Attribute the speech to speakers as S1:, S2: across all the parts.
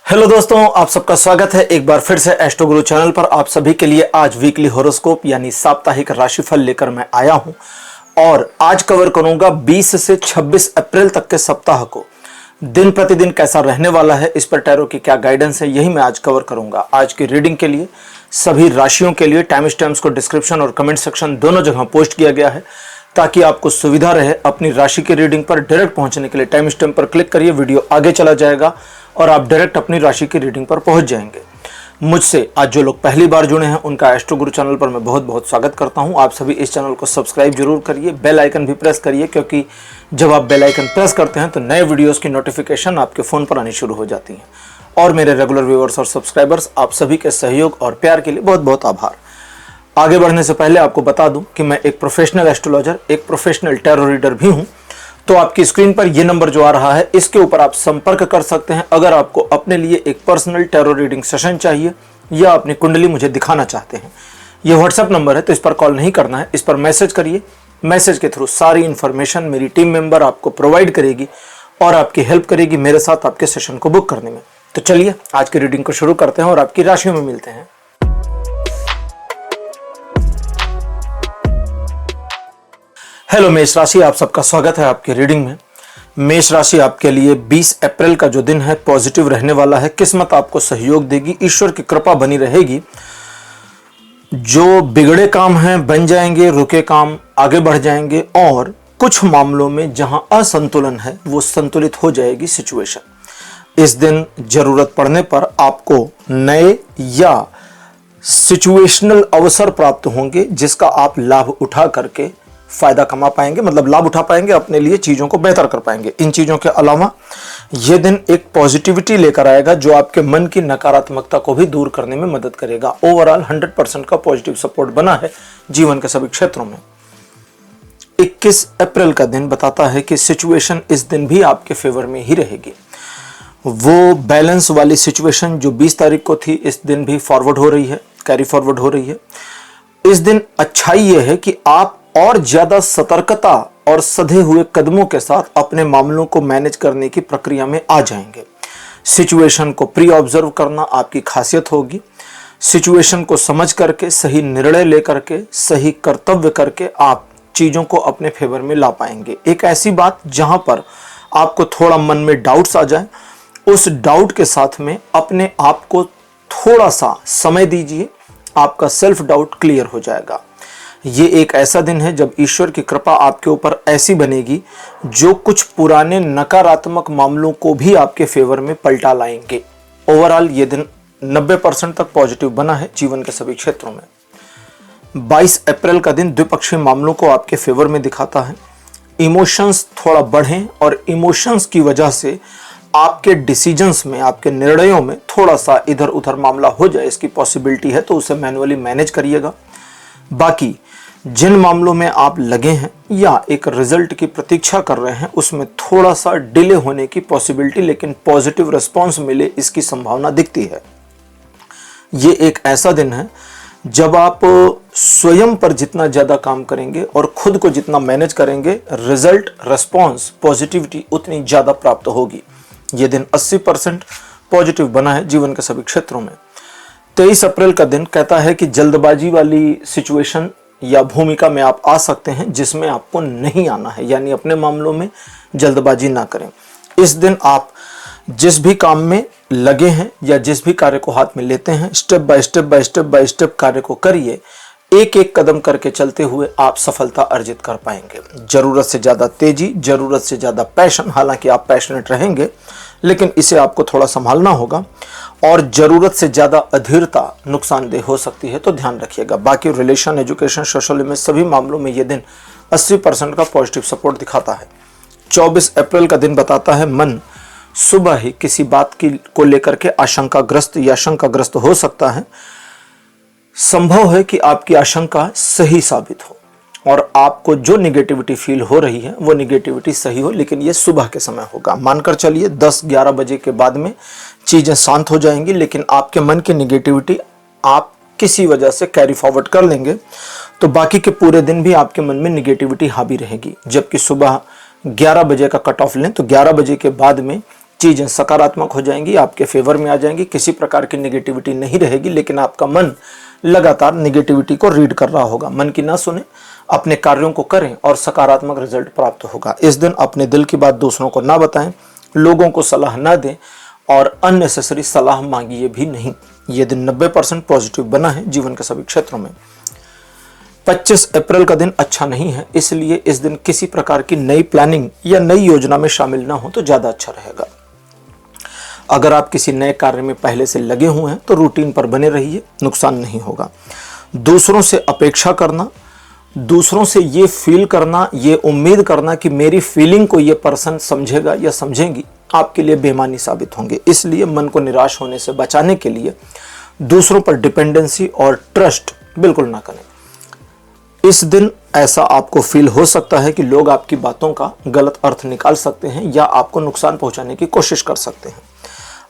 S1: Hello दोस्तों, आप सबका स्वागत है एक बार फिर से एस्ट्रो गुरु चैनल पर। आप सभी के लिए आज वीकली हॉरोस्कोप यानी साप्ताहिक राशिफल लेकर मैं आया हूं और आज कवर करूंगा 20 से 26 अप्रैल तक के सप्ताह को दिन प्रतिदिन कैसा रहने वाला है, इस पर टैरो की क्या गाइडेंस है, यही मैं आज कवर करूंगा। आज की रीडिंग के लिए सभी राशियों के लिए टाइम स्टैम्प्स को डिस्क्रिप्शन और कमेंट सेक्शन दोनों जगह पोस्ट किया गया है ताकि आपको सुविधा रहे अपनी राशि की रीडिंग पर डायरेक्ट पहुंचने के लिए। टाइम स्टैम्प पर क्लिक करिए, वीडियो आगे चला जाएगा और आप डायरेक्ट अपनी राशि की रीडिंग पर पहुंच जाएंगे। मुझसे आज जो लोग पहली बार जुड़े हैं उनका एस्ट्रो गुरु चैनल पर मैं बहुत बहुत स्वागत करता हूं। आप सभी इस चैनल को सब्सक्राइब जरूर करिए, बेल आइकन भी प्रेस करिए, क्योंकि जब आप बेल आइकन प्रेस करते हैं तो नए वीडियोस की नोटिफिकेशन आपके फ़ोन पर आनी शुरू हो जाती है। और मेरे रेगुलर व्यूअर्स और सब्सक्राइबर्स, आप सभी के सहयोग और प्यार के लिए बहुत बहुत आभार। आगे बढ़ने से पहले आपको बता दूं कि मैं एक प्रोफेशनल एस्ट्रोलॉजर, एक प्रोफेशनल टैरो रीडर भी हूं। तो आपकी स्क्रीन पर यह नंबर जो आ रहा है, इसके ऊपर आप संपर्क कर सकते हैं अगर आपको अपने लिए एक पर्सनल टैरो रीडिंग सेशन चाहिए या अपनी कुंडली मुझे दिखाना चाहते हैं। यह व्हाट्सएप नंबर है, तो इस पर कॉल नहीं करना है, इस पर मैसेज करिए। मैसेज के थ्रू सारी इंफॉर्मेशन मेरी टीम मेंबर आपको प्रोवाइड करेगी और आपकी हेल्प करेगी मेरे साथ आपके सेशन को बुक करने में। तो चलिए आज की रीडिंग को शुरू करते हैं और आपकी राशियों में मिलते हैं। हेलो मेष राशि, आप सबका स्वागत है आपकी रीडिंग में। मेष राशि आपके लिए 20 अप्रैल का जो दिन है पॉजिटिव रहने वाला है। किस्मत आपको सहयोग देगी, ईश्वर की कृपा बनी रहेगी। जो बिगड़े काम हैं बन जाएंगे, रुके काम आगे बढ़ जाएंगे और कुछ मामलों में जहां असंतुलन है वो संतुलित हो जाएगी सिचुएशन। इस दिन जरूरत पड़ने पर आपको नए या सिचुएशनल अवसर प्राप्त होंगे जिसका आप लाभ उठा करके फायदा कमा पाएंगे, मतलब लाभ उठा पाएंगे, अपने लिए चीजों को बेहतर कर पाएंगे। इन चीजों के अलावा यह दिन एक पॉजिटिविटी लेकर आएगा जो आपके मन की नकारात्मकता को भी दूर करने में मदद करेगा। ओवरऑल 100% का पॉजिटिव सपोर्ट बना है जीवन के सभी क्षेत्रों में। 21 अप्रैल का दिन बताता है कि सिचुएशन इस दिन भी आपके फेवर में ही रहेगी। वो बैलेंस वाली सिचुएशन जो 20 तारीख को थी, इस दिन भी फॉरवर्ड हो रही है, कैरी फॉरवर्ड हो रही है। इस दिन अच्छाई यह है कि आप और ज्यादा सतर्कता और सधे हुए कदमों के साथ अपने मामलों को मैनेज करने की प्रक्रिया में आ जाएंगे। सिचुएशन को प्री ऑब्जर्व करना आपकी खासियत होगी। सिचुएशन को समझ करके सही निर्णय लेकर के सही कर्तव्य करके आप चीजों को अपने फेवर में ला पाएंगे। एक ऐसी बात जहां पर आपको थोड़ा मन में डाउट्स आ जाए, उस डाउट के साथ में अपने आप को थोड़ा सा समय दीजिए, आपका सेल्फ डाउट क्लियर हो जाएगा। ये एक ऐसा दिन है जब ईश्वर की कृपा आपके ऊपर ऐसी बनेगी जो कुछ पुराने नकारात्मक मामलों को भी आपके फेवर में पलटा लाएंगे। ओवरऑल ये दिन 90% तक पॉजिटिव बना है जीवन के सभी क्षेत्रों में। 22 अप्रैल का दिन द्विपक्षीय मामलों को आपके फेवर में दिखाता है। इमोशंस थोड़ा बढ़ें और इमोशंस की वजह से आपके डिसीजंस में, आपके निर्णयों में थोड़ा सा इधर उधर मामला हो जाए, इसकी पॉसिबिलिटी है, तो उसे मैन्युअली मैनेज करिएगा। बाकी जिन मामलों में आप लगे हैं या एक रिजल्ट की प्रतीक्षा कर रहे हैं उसमें थोड़ा सा डिले होने की पॉसिबिलिटी, लेकिन पॉजिटिव रिस्पांस मिले इसकी संभावना दिखती है। ये एक ऐसा दिन है जब आप स्वयं पर जितना ज्यादा काम करेंगे और खुद को जितना मैनेज करेंगे, रिजल्ट, रिस्पांस, पॉजिटिविटी उतनी ज्यादा प्राप्त होगी। ये दिन 80% पॉजिटिव बना है जीवन के सभी क्षेत्रों में। 23 अप्रैल का दिन कहता है कि जल्दबाजी वाली सिचुएशन या भूमिका में आप आ सकते हैं जिसमें आपको नहीं आना है, यानी अपने मामलों में जल्दबाजी ना करें। इस दिन आप जिस भी काम में लगे हैं या जिस भी कार्य को हाथ में लेते हैं, स्टेप बाय स्टेप कार्य को करिए। एक एक कदम करके चलते हुए आप सफलता अर्जित कर पाएंगे। जरूरत से ज्यादा तेजी, जरूरत से ज्यादा पैशन, हालांकि आप पैशनेट रहेंगे लेकिन इसे आपको थोड़ा संभालना होगा। और जरूरत से ज्यादा अधीरता नुकसानदेह हो सकती है, तो ध्यान रखिएगा। बाकी रिलेशन, एजुकेशन, सोशल में सभी मामलों में यह दिन 80% का पॉजिटिव सपोर्ट दिखाता है। 24 अप्रैल का दिन बताता है मन सुबह ही किसी बात को लेकर के आशंकाग्रस्त या शंकाग्रस्त हो सकता है। संभव है कि आपकी आशंका सही साबित हो और आपको जो निगेटिविटी फील हो रही है वो निगेटिविटी सही हो, लेकिन ये सुबह के समय होगा। मानकर चलिए 10-11 बजे के बाद में चीजें शांत हो जाएंगी, लेकिन आपके मन की निगेटिविटी आप किसी वजह से कैरी फॉरवर्ड कर लेंगे तो बाकी के पूरे दिन भी आपके मन में निगेटिविटी हावी रहेगी। जबकि सुबह 11 बजे का कट ऑफ लें तो 11 बजे के बाद में चीजें सकारात्मक हो जाएंगी, आपके फेवर में आ जाएंगी, किसी प्रकार की नेगेटिविटी नहीं रहेगी। लेकिन आपका मन लगातार नेगेटिविटी को रीड कर रहा होगा। मन की ना सुने, अपने कार्यों को करें और सकारात्मक रिजल्ट प्राप्त होगा। इस दिन अपने दिल की बात दूसरों को ना बताएं, लोगों को सलाह ना दें और अननेसेसरी सलाह मांगिए भी नहीं। यह दिन 90% पॉजिटिव बना है जीवन के सभी क्षेत्रों में। 25 अप्रैल का दिन अच्छा नहीं है, इसलिए इस दिन किसी प्रकार की नई प्लानिंग या नई योजना में शामिल ना हो तो ज्यादा अच्छा रहेगा। अगर आप किसी नए कार्य में पहले से लगे हुए हैं तो रूटीन पर बने रहिए, नुकसान नहीं होगा। दूसरों से अपेक्षा करना, दूसरों से ये फील करना, ये उम्मीद करना कि मेरी फीलिंग को ये पर्सन समझेगा या समझेंगी, आपके लिए बेईमानी साबित होंगे। इसलिए मन को निराश होने से बचाने के लिए दूसरों पर डिपेंडेंसी और ट्रस्ट बिल्कुल ना करें। इस दिन ऐसा आपको फील हो सकता है कि लोग आपकी बातों का गलत अर्थ निकाल सकते हैं या आपको नुकसान पहुंचाने की कोशिश कर सकते हैं।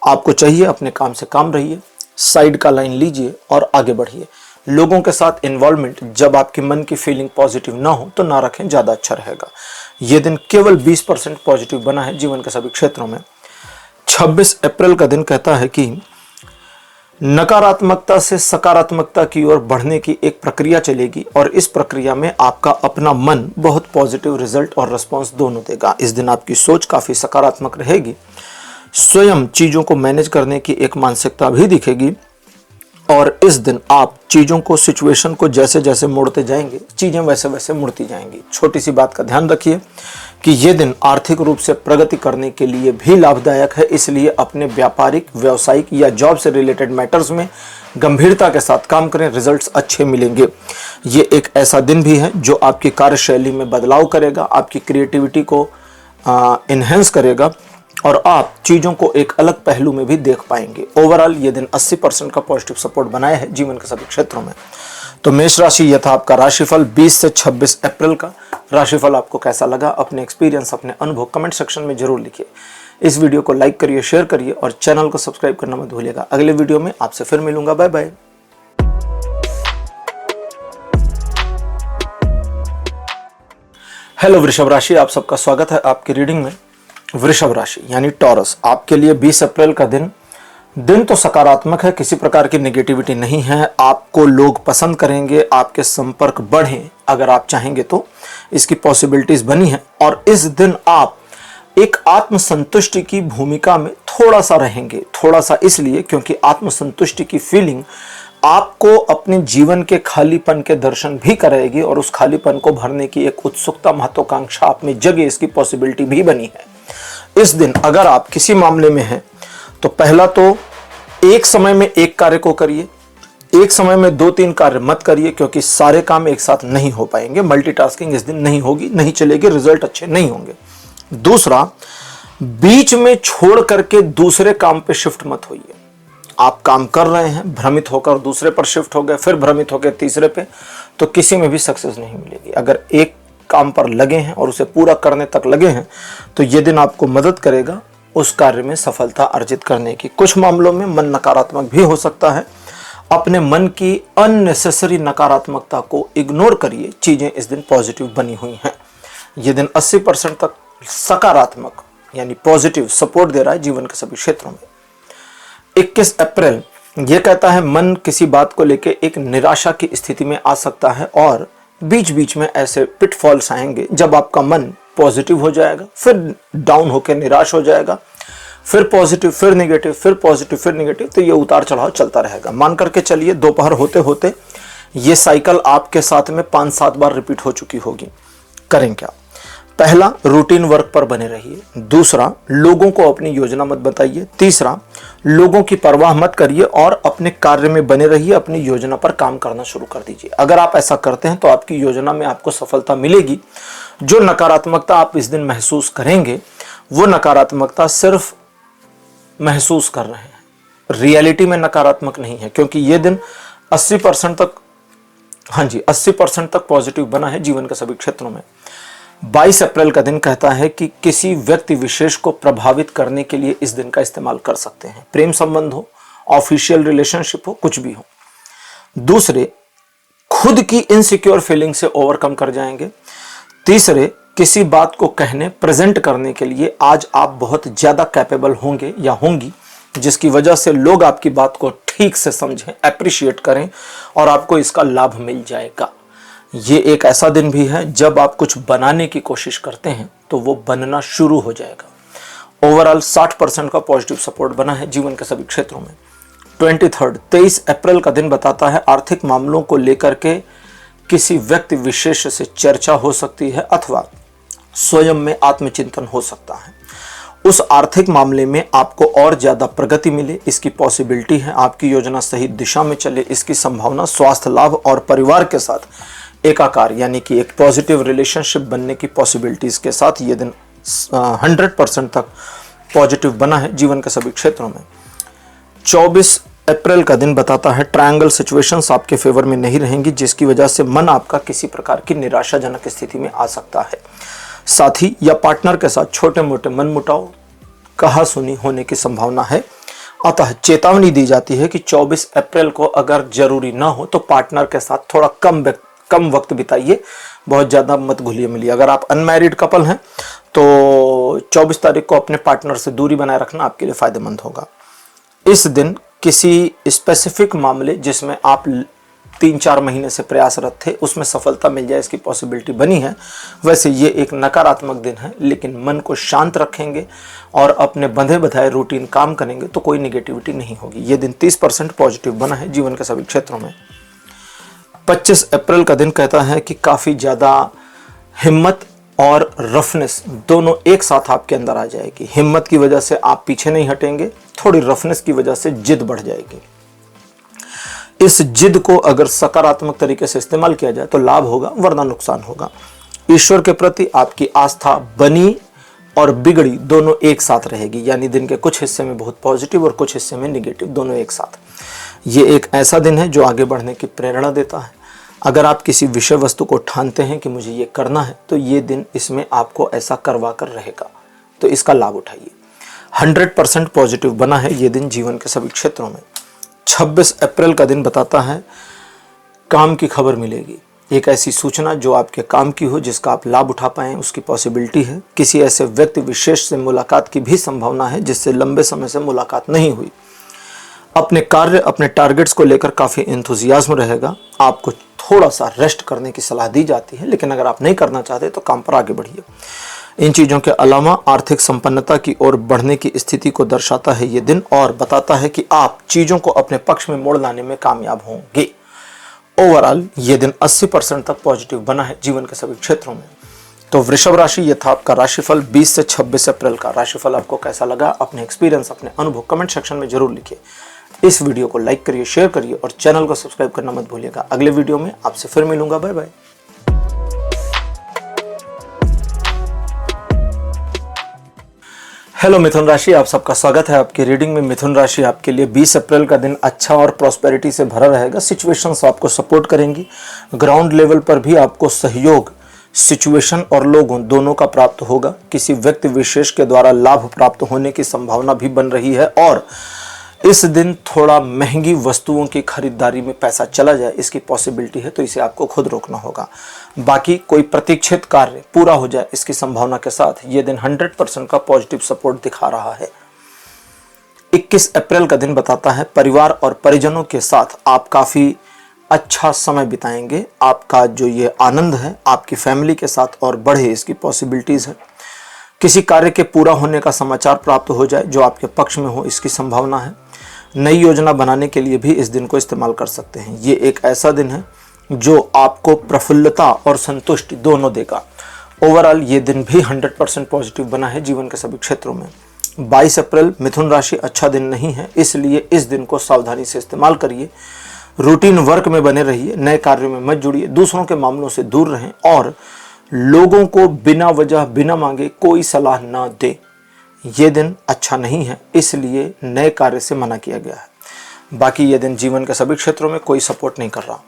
S1: आपको चाहिए अपने काम से काम रहिए, साइड का लाइन लीजिए और आगे बढ़िए। लोगों के साथ इन्वॉल्वमेंट जब आपके मन की फीलिंग पॉजिटिव ना हो तो ना रखें, ज्यादा अच्छा रहेगा। यह दिन केवल 20% पॉजिटिव बना है जीवन के सभी क्षेत्रों में। 26 अप्रैल का दिन कहता है कि नकारात्मकता से सकारात्मकता की ओर बढ़ने की एक प्रक्रिया चलेगी और इस प्रक्रिया में आपका अपना मन बहुत पॉजिटिव रिजल्ट और रिस्पॉन्स दोनों देगा। इस दिन आपकी सोच काफी सकारात्मक रहेगी, स्वयं चीजों को मैनेज करने की एक मानसिकता भी दिखेगी और इस दिन आप चीजों को, सिचुएशन को जैसे जैसे मोड़ते जाएंगे, चीजें वैसे वैसे मुड़ती जाएंगी। छोटी सी बात का ध्यान रखिए कि यह दिन आर्थिक रूप से प्रगति करने के लिए भी लाभदायक है, इसलिए अपने व्यापारिक, व्यावसायिक या जॉब से रिलेटेड मैटर्स में गंभीरता के साथ काम करें, रिजल्ट्स अच्छे मिलेंगे। ये एक ऐसा दिन भी है जो आपकी कार्यशैली में बदलाव करेगा, आपकी क्रिएटिविटी को इन्हेंस करेगा और आप चीजों को एक अलग पहलू में भी देख पाएंगे। ओवरऑल ये दिन 80% का पॉजिटिव सपोर्ट बनाया है जीवन के सभी क्षेत्रों में। तो मेष राशि, यह था आपका राशिफल 20 से 26 अप्रैल का। राशिफल आपको कैसा लगा, अपने एक्सपीरियंस, अपने अनुभव कमेंट सेक्शन में जरूर लिखिए। इस वीडियो को लाइक करिए, शेयर करिए और चैनल को सब्सक्राइब करना मत भूलिएगा। अगले वीडियो में आपसे फिर मिलूंगा। Bye bye. हेलो वृषभ राशि, आप सबका स्वागत है आपकी रीडिंग में। वृषभ राशि यानी टॉरस, आपके लिए 20 अप्रैल का दिन तो सकारात्मक है, किसी प्रकार की नेगेटिविटी नहीं है। आपको लोग पसंद करेंगे, आपके संपर्क बढ़ें अगर आप चाहेंगे तो इसकी पॉसिबिलिटीज बनी है। और इस दिन आप एक आत्मसंतुष्टि की भूमिका में थोड़ा सा रहेंगे, थोड़ा सा इसलिए क्योंकि आत्मसंतुष्टि की फीलिंग आपको अपने जीवन के खालीपन के दर्शन भी कराएगी और उस खालीपन को भरने की एक उत्सुकता, महत्वाकांक्षा आप में जगे, इसकी पॉसिबिलिटी भी बनी है। इस दिन अगर आप किसी मामले में हैं तो पहला तो एक समय में एक कार्य को करिए, एक समय में 2-3 कार्य मत करिए क्योंकि सारे काम एक साथ नहीं हो पाएंगे। मल्टीटास्किंग इस दिन नहीं होगी, नहीं चलेगी, रिजल्ट अच्छे नहीं होंगे। दूसरा, बीच में छोड़ करके दूसरे काम पे शिफ्ट मत होइए। आप काम कर रहे हैं, भ्रमित होकर दूसरे पर शिफ्ट हो गए, फिर भ्रमित होकर तीसरे पे, तो किसी में भी सक्सेस नहीं मिलेगी। अगर एक काम पर लगे हैं और उसे पूरा करने तक लगे हैं तो यह दिन आपको मदद करेगा उस कार्य में सफलता अर्जित करने की। कुछ मामलों में मन नकारात्मक भी हो सकता है, अपने मन की अननेसेसरी नकारात्मकता को इग्नोर करिए, चीजें इस दिन पॉजिटिव बनी हुई हैं। यह दिन 80% तक सकारात्मक यानी पॉजिटिव सपोर्ट दे रहा है जीवन के सभी क्षेत्रों में। 21 अप्रैल यह कहता है मन किसी बात को लेकर एक निराशा की स्थिति में आ सकता है और बीच बीच में ऐसे पिटफॉल्स आएंगे जब आपका मन पॉजिटिव हो जाएगा, फिर डाउन होकर निराश हो जाएगा, फिर पॉजिटिव, फिर नेगेटिव, फिर पॉजिटिव, फिर नेगेटिव, तो ये उतार चढ़ाव चलता रहेगा। मान करके चलिए दोपहर होते होते ये साइकिल आपके साथ में 5-7 बार रिपीट हो चुकी होगी। करें क्या? पहला, रूटीन वर्क पर बने रहिए। दूसरा, लोगों को अपनी योजना मत बताइए। तीसरा, लोगों की परवाह मत करिए और अपने कार्य में बने रहिए, अपनी योजना पर काम करना शुरू कर दीजिए। अगर आप ऐसा करते हैं तो आपकी योजना में आपको सफलता मिलेगी। जो नकारात्मकता आप इस दिन महसूस करेंगे वो नकारात्मकता सिर्फ महसूस कर रहे हैं, रियलिटी में नकारात्मक नहीं है, क्योंकि ये दिन 80% तक, हाँ जी 80% तक पॉजिटिव बना है जीवन के सभी क्षेत्रों में। 22 अप्रैल का दिन कहता है कि किसी व्यक्ति विशेष को प्रभावित करने के लिए इस दिन का इस्तेमाल कर सकते हैं। प्रेम संबंध हो, ऑफिशियल रिलेशनशिप हो, कुछ भी हो। दूसरे, खुद की इनसिक्योर फीलिंग से ओवरकम कर जाएंगे। तीसरे, किसी बात को कहने प्रेजेंट करने के लिए आज आप बहुत ज़्यादा कैपेबल होंगे या होंगी, जिसकी वजह से लोग आपकी बात को ठीक से समझें, अप्रिशिएट करें और आपको इसका लाभ मिल जाएगा। ये एक ऐसा दिन भी है जब आप कुछ बनाने की कोशिश करते हैं तो वो बनना शुरू हो जाएगा। ओवरऑल 60% का पॉजिटिव सपोर्ट बना है जीवन के सभी क्षेत्रों में। 23 अप्रैल का दिन बताता है आर्थिक मामलों को लेकर के किसी व्यक्ति विशेष से चर्चा हो सकती है अथवा स्वयं में आत्मचिंतन हो सकता है। उस आर्थिक मामले में आपको और ज्यादा प्रगति मिले इसकी पॉसिबिलिटी है। आपकी योजना सही दिशा में चले इसकी संभावना। स्वास्थ्य लाभ और परिवार के साथ एकाकार यानी कि एक पॉजिटिव रिलेशनशिप बनने की पॉसिबिलिटीज के साथ ये दिन 100% तक पॉजिटिव बना है जीवन के सभी क्षेत्रों में। 24 अप्रैल का दिन बताता है ट्रायंगल सिचुएशंस आपके फेवर में नहीं रहेंगी, जिसकी वजह से मन आपका किसी प्रकार की निराशाजनक स्थिति में आ सकता है। साथी या पार्टनर के साथ छोटे मोटे मनमुटाव, कहा सुनी होने की संभावना है। अतः चेतावनी दी जाती है कि 24 अप्रैल को अगर जरूरी ना हो तो पार्टनर के साथ थोड़ा कम वक्त बिताइए, बहुत ज़्यादा मत घुलिए मिलिए। अगर आप अनमैरिड कपल हैं तो 24 तारीख को अपने पार्टनर से दूरी बनाए रखना आपके लिए फायदेमंद होगा। इस दिन किसी स्पेसिफिक मामले जिसमें आप 3-4 महीने से प्रयासरत थे उसमें सफलता मिल जाए इसकी पॉसिबिलिटी बनी है। वैसे ये एक नकारात्मक दिन है, लेकिन मन को शांत रखेंगे और अपने बंधे बधाए रूटीन काम करेंगे तो कोई निगेटिविटी नहीं होगी। ये दिन 30% पॉजिटिव बना है जीवन के सभी क्षेत्रों में। 25 अप्रैल का दिन कहता है कि काफ़ी ज़्यादा हिम्मत और रफनेस दोनों एक साथ आपके अंदर आ जाएगी। हिम्मत की वजह से आप पीछे नहीं हटेंगे, थोड़ी रफनेस की वजह से जिद बढ़ जाएगी। इस जिद को अगर सकारात्मक तरीके से इस्तेमाल किया जाए तो लाभ होगा, वरना नुकसान होगा। ईश्वर के प्रति आपकी आस्था बनी और बिगड़ी दोनों एक साथ रहेगी, यानी दिन के कुछ हिस्से में बहुत पॉजिटिव और कुछ हिस्से में निगेटिव, दोनों एक साथ। ये एक ऐसा दिन है जो आगे बढ़ने की प्रेरणा देता है। अगर आप किसी विषय वस्तु को ठानते हैं कि मुझे ये करना है तो ये दिन इसमें आपको ऐसा करवा कर रहेगा, तो इसका लाभ उठाइए। 100% पॉजिटिव बना है ये दिन जीवन के सभी क्षेत्रों में। 26 अप्रैल का दिन बताता है काम की खबर मिलेगी। एक ऐसी सूचना जो आपके काम की हो, जिसका आप लाभ उठा पाएं, उसकी पॉसिबिलिटी है। किसी ऐसे व्यक्ति विशेष से मुलाकात की भी संभावना है जिससे लंबे समय से मुलाकात नहीं हुई। अपने कार्य, अपने टारगेट्स को लेकर काफ़ी एंथुजियाज्म रहेगा। आपको थोड़ा सा रेस्ट करने की सलाह दी जाती है, लेकिन अगर आप नहीं करना चाहते तो काम पर आगे बढ़िए। इन चीज़ों के अलावा आर्थिक संपन्नता की ओर बढ़ने की स्थिति को दर्शाता है ये दिन और बताता है कि आप चीज़ों को अपने पक्ष में मोड़ लाने में कामयाब होंगे। ओवरऑल ये दिन 80% तक पॉजिटिव बना है जीवन के सभी क्षेत्रों में। तो वृषभ राशि, ये था आपका राशिफल 20 से 26 अप्रैल का। राशिफल आपको कैसा लगा, अपने एक्सपीरियंस, अपने अनुभव कमेंट सेक्शन में जरूर लिखिए। इस वीडियो को लाइक करिए, शेयर करिए और चैनल को सब्सक्राइब करना मत भूलिएगा। अगले वीडियो में आपसे फिर मिलूंगा। Bye bye. हेलो मिथुन राशि, आप सबका स्वागत है आपकी रीडिंग में। मिथुन राशि आपके लिए 20 अप्रैल का दिन अच्छा और प्रॉस्पेरिटी से भरा रहेगा। सिचुएशंस आपको सपोर्ट करेंगी। ग्राउंड लेवल पर भी आपको सहयोग सिचुएशन और लोगों दोनों का प्राप्त होगा। किसी व्यक्ति विशेष के द्वारा लाभ प्राप्त होने की संभावना भी बन रही है और इस दिन थोड़ा महंगी वस्तुओं की खरीदारी में पैसा चला जाए इसकी पॉसिबिलिटी है, तो इसे आपको खुद रोकना होगा। बाकी कोई प्रतीक्षित कार्य पूरा हो जाए इसकी संभावना के साथ ये दिन 100% का पॉजिटिव सपोर्ट दिखा रहा है। 21 अप्रैल का दिन बताता है परिवार और परिजनों के साथ आप काफ़ी अच्छा समय बिताएंगे। आपका जो ये आनंद है आपकी फैमिली के साथ और बढ़े इसकी पॉसिबिलिटीज़ है। किसी कार्य के पूरा होने का समाचार प्राप्त हो जाए जो आपके पक्ष में हो इसकी संभावना है। नई योजना बनाने के लिए भी इस दिन को इस्तेमाल कर सकते हैं। ये एक ऐसा दिन है जो आपको प्रफुल्लता और संतुष्टि दोनों देगा। ओवरऑल ये दिन भी 100% पॉजिटिव बना है जीवन के सभी क्षेत्रों में। 22 अप्रैल मिथुन राशि अच्छा दिन नहीं है, इसलिए इस दिन को सावधानी से इस्तेमाल करिए। रूटीन वर्क में बने रहिए, नए कार्यों में मत जुड़िए, दूसरों के मामलों से दूर रहें और लोगों को बिना वजह बिना मांगे कोई सलाह ना दे। ये दिन अच्छा नहीं है, इसलिए नए कार्य से मना किया गया है। बाकी ये दिन जीवन के सभी क्षेत्रों में कोई सपोर्ट नहीं कर रहा।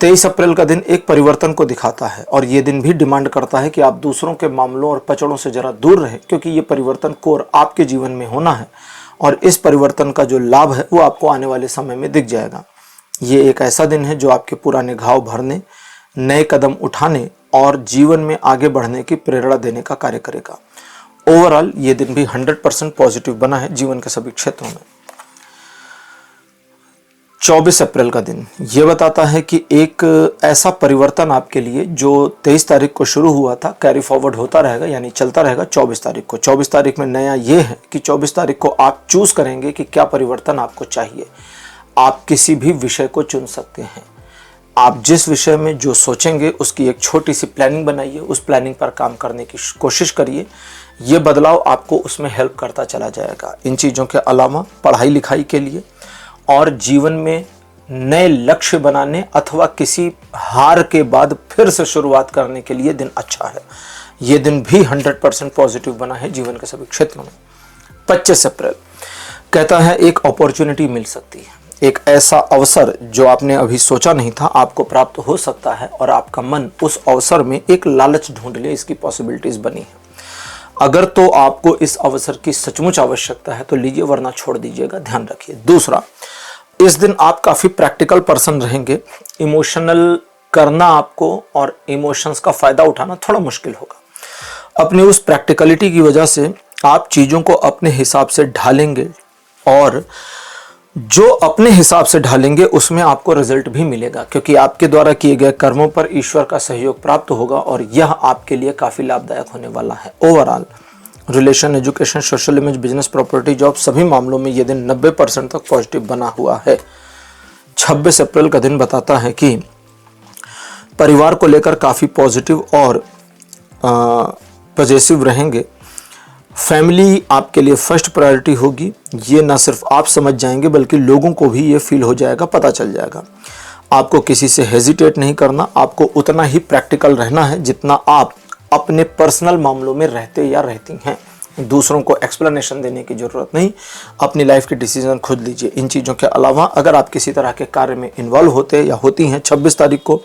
S1: 23 अप्रैल का दिन एक परिवर्तन को दिखाता है और ये दिन भी डिमांड करता है कि आप दूसरों के मामलों और पचड़ों से जरा दूर रहें, क्योंकि ये परिवर्तन कोर आपके जीवन में होना है और इस परिवर्तन का जो लाभ है वो आपको आने वाले समय में दिख जाएगा। ये एक ऐसा दिन है जो आपके पुराने घाव भरने, नए कदम उठाने और जीवन में आगे बढ़ने की प्रेरणा देने का कार्य करेगा। ओवरऑल ये दिन भी 100% पॉजिटिव बना है जीवन के सभी क्षेत्रों में। 24 अप्रैल का दिन ये बताता है कि एक ऐसा परिवर्तन आपके लिए जो 23 तारीख को शुरू हुआ था कैरी फॉरवर्ड होता रहेगा, यानी चलता रहेगा 24 तारीख को। 24 तारीख में नया ये है कि 24 तारीख को आप चूज करेंगे कि क्या परिवर्तन आपको चाहिए। आप किसी भी विषय को चुन सकते हैं। आप जिस विषय में जो सोचेंगे उसकी एक छोटी सी प्लानिंग बनाइए, उस प्लानिंग पर काम करने की कोशिश करिए। ये बदलाव आपको उसमें हेल्प करता चला जाएगा। इन चीज़ों के अलावा पढ़ाई लिखाई के लिए और जीवन में नए लक्ष्य बनाने अथवा किसी हार के बाद फिर से शुरुआत करने के लिए दिन अच्छा है। ये दिन भी 100% पॉजिटिव बना है जीवन के सभी क्षेत्रों में। 25 अप्रैल कहता है एक अपॉर्चुनिटी मिल सकती है, एक ऐसा अवसर जो आपने अभी सोचा नहीं था आपको प्राप्त हो सकता है और आपका मन उस अवसर में एक लालच ढूंढ ले, इसकी पॉसिबिलिटीज बनी है। अगर तो आपको इस अवसर की सचमुच आवश्यकता है तो लीजिए, वरना छोड़ दीजिएगा, ध्यान रखिए। दूसरा, इस दिन आप काफी प्रैक्टिकल पर्सन रहेंगे। इमोशनल करना आपको और इमोशंस का फायदा उठाना थोड़ा मुश्किल होगा। अपनी उस प्रैक्टिकलिटी की वजह से आप चीजों को अपने हिसाब से ढालेंगे और जो अपने हिसाब से ढालेंगे उसमें आपको रिजल्ट भी मिलेगा, क्योंकि आपके द्वारा किए गए कर्मों पर ईश्वर का सहयोग प्राप्त होगा और यह आपके लिए काफी लाभदायक होने वाला है। Overall relation, education, social image, business, property, job सभी मामलों में यह दिन 90% तक पॉजिटिव बना हुआ है। 26 अप्रैल का दिन बताता है कि परिवार को लेकर काफी पॉजिटिव और पॉजिटिव रहेंगे। फैमिली आपके लिए फर्स्ट प्रायोरिटी होगी। ये ना सिर्फ आप समझ जाएंगे बल्कि लोगों को भी ये फील हो जाएगा, पता चल जाएगा। आपको किसी से हेजिटेट नहीं करना, आपको उतना ही प्रैक्टिकल रहना है जितना आप अपने पर्सनल मामलों में रहते या रहती हैं। दूसरों को एक्सप्लेनेशन देने की जरूरत नहीं, अपनी लाइफ के डिसीजन खुद लीजिए। इन चीज़ों के अलावा अगर आप किसी तरह के कार्य में इन्वॉल्व होते या होती हैं 26 तारीख को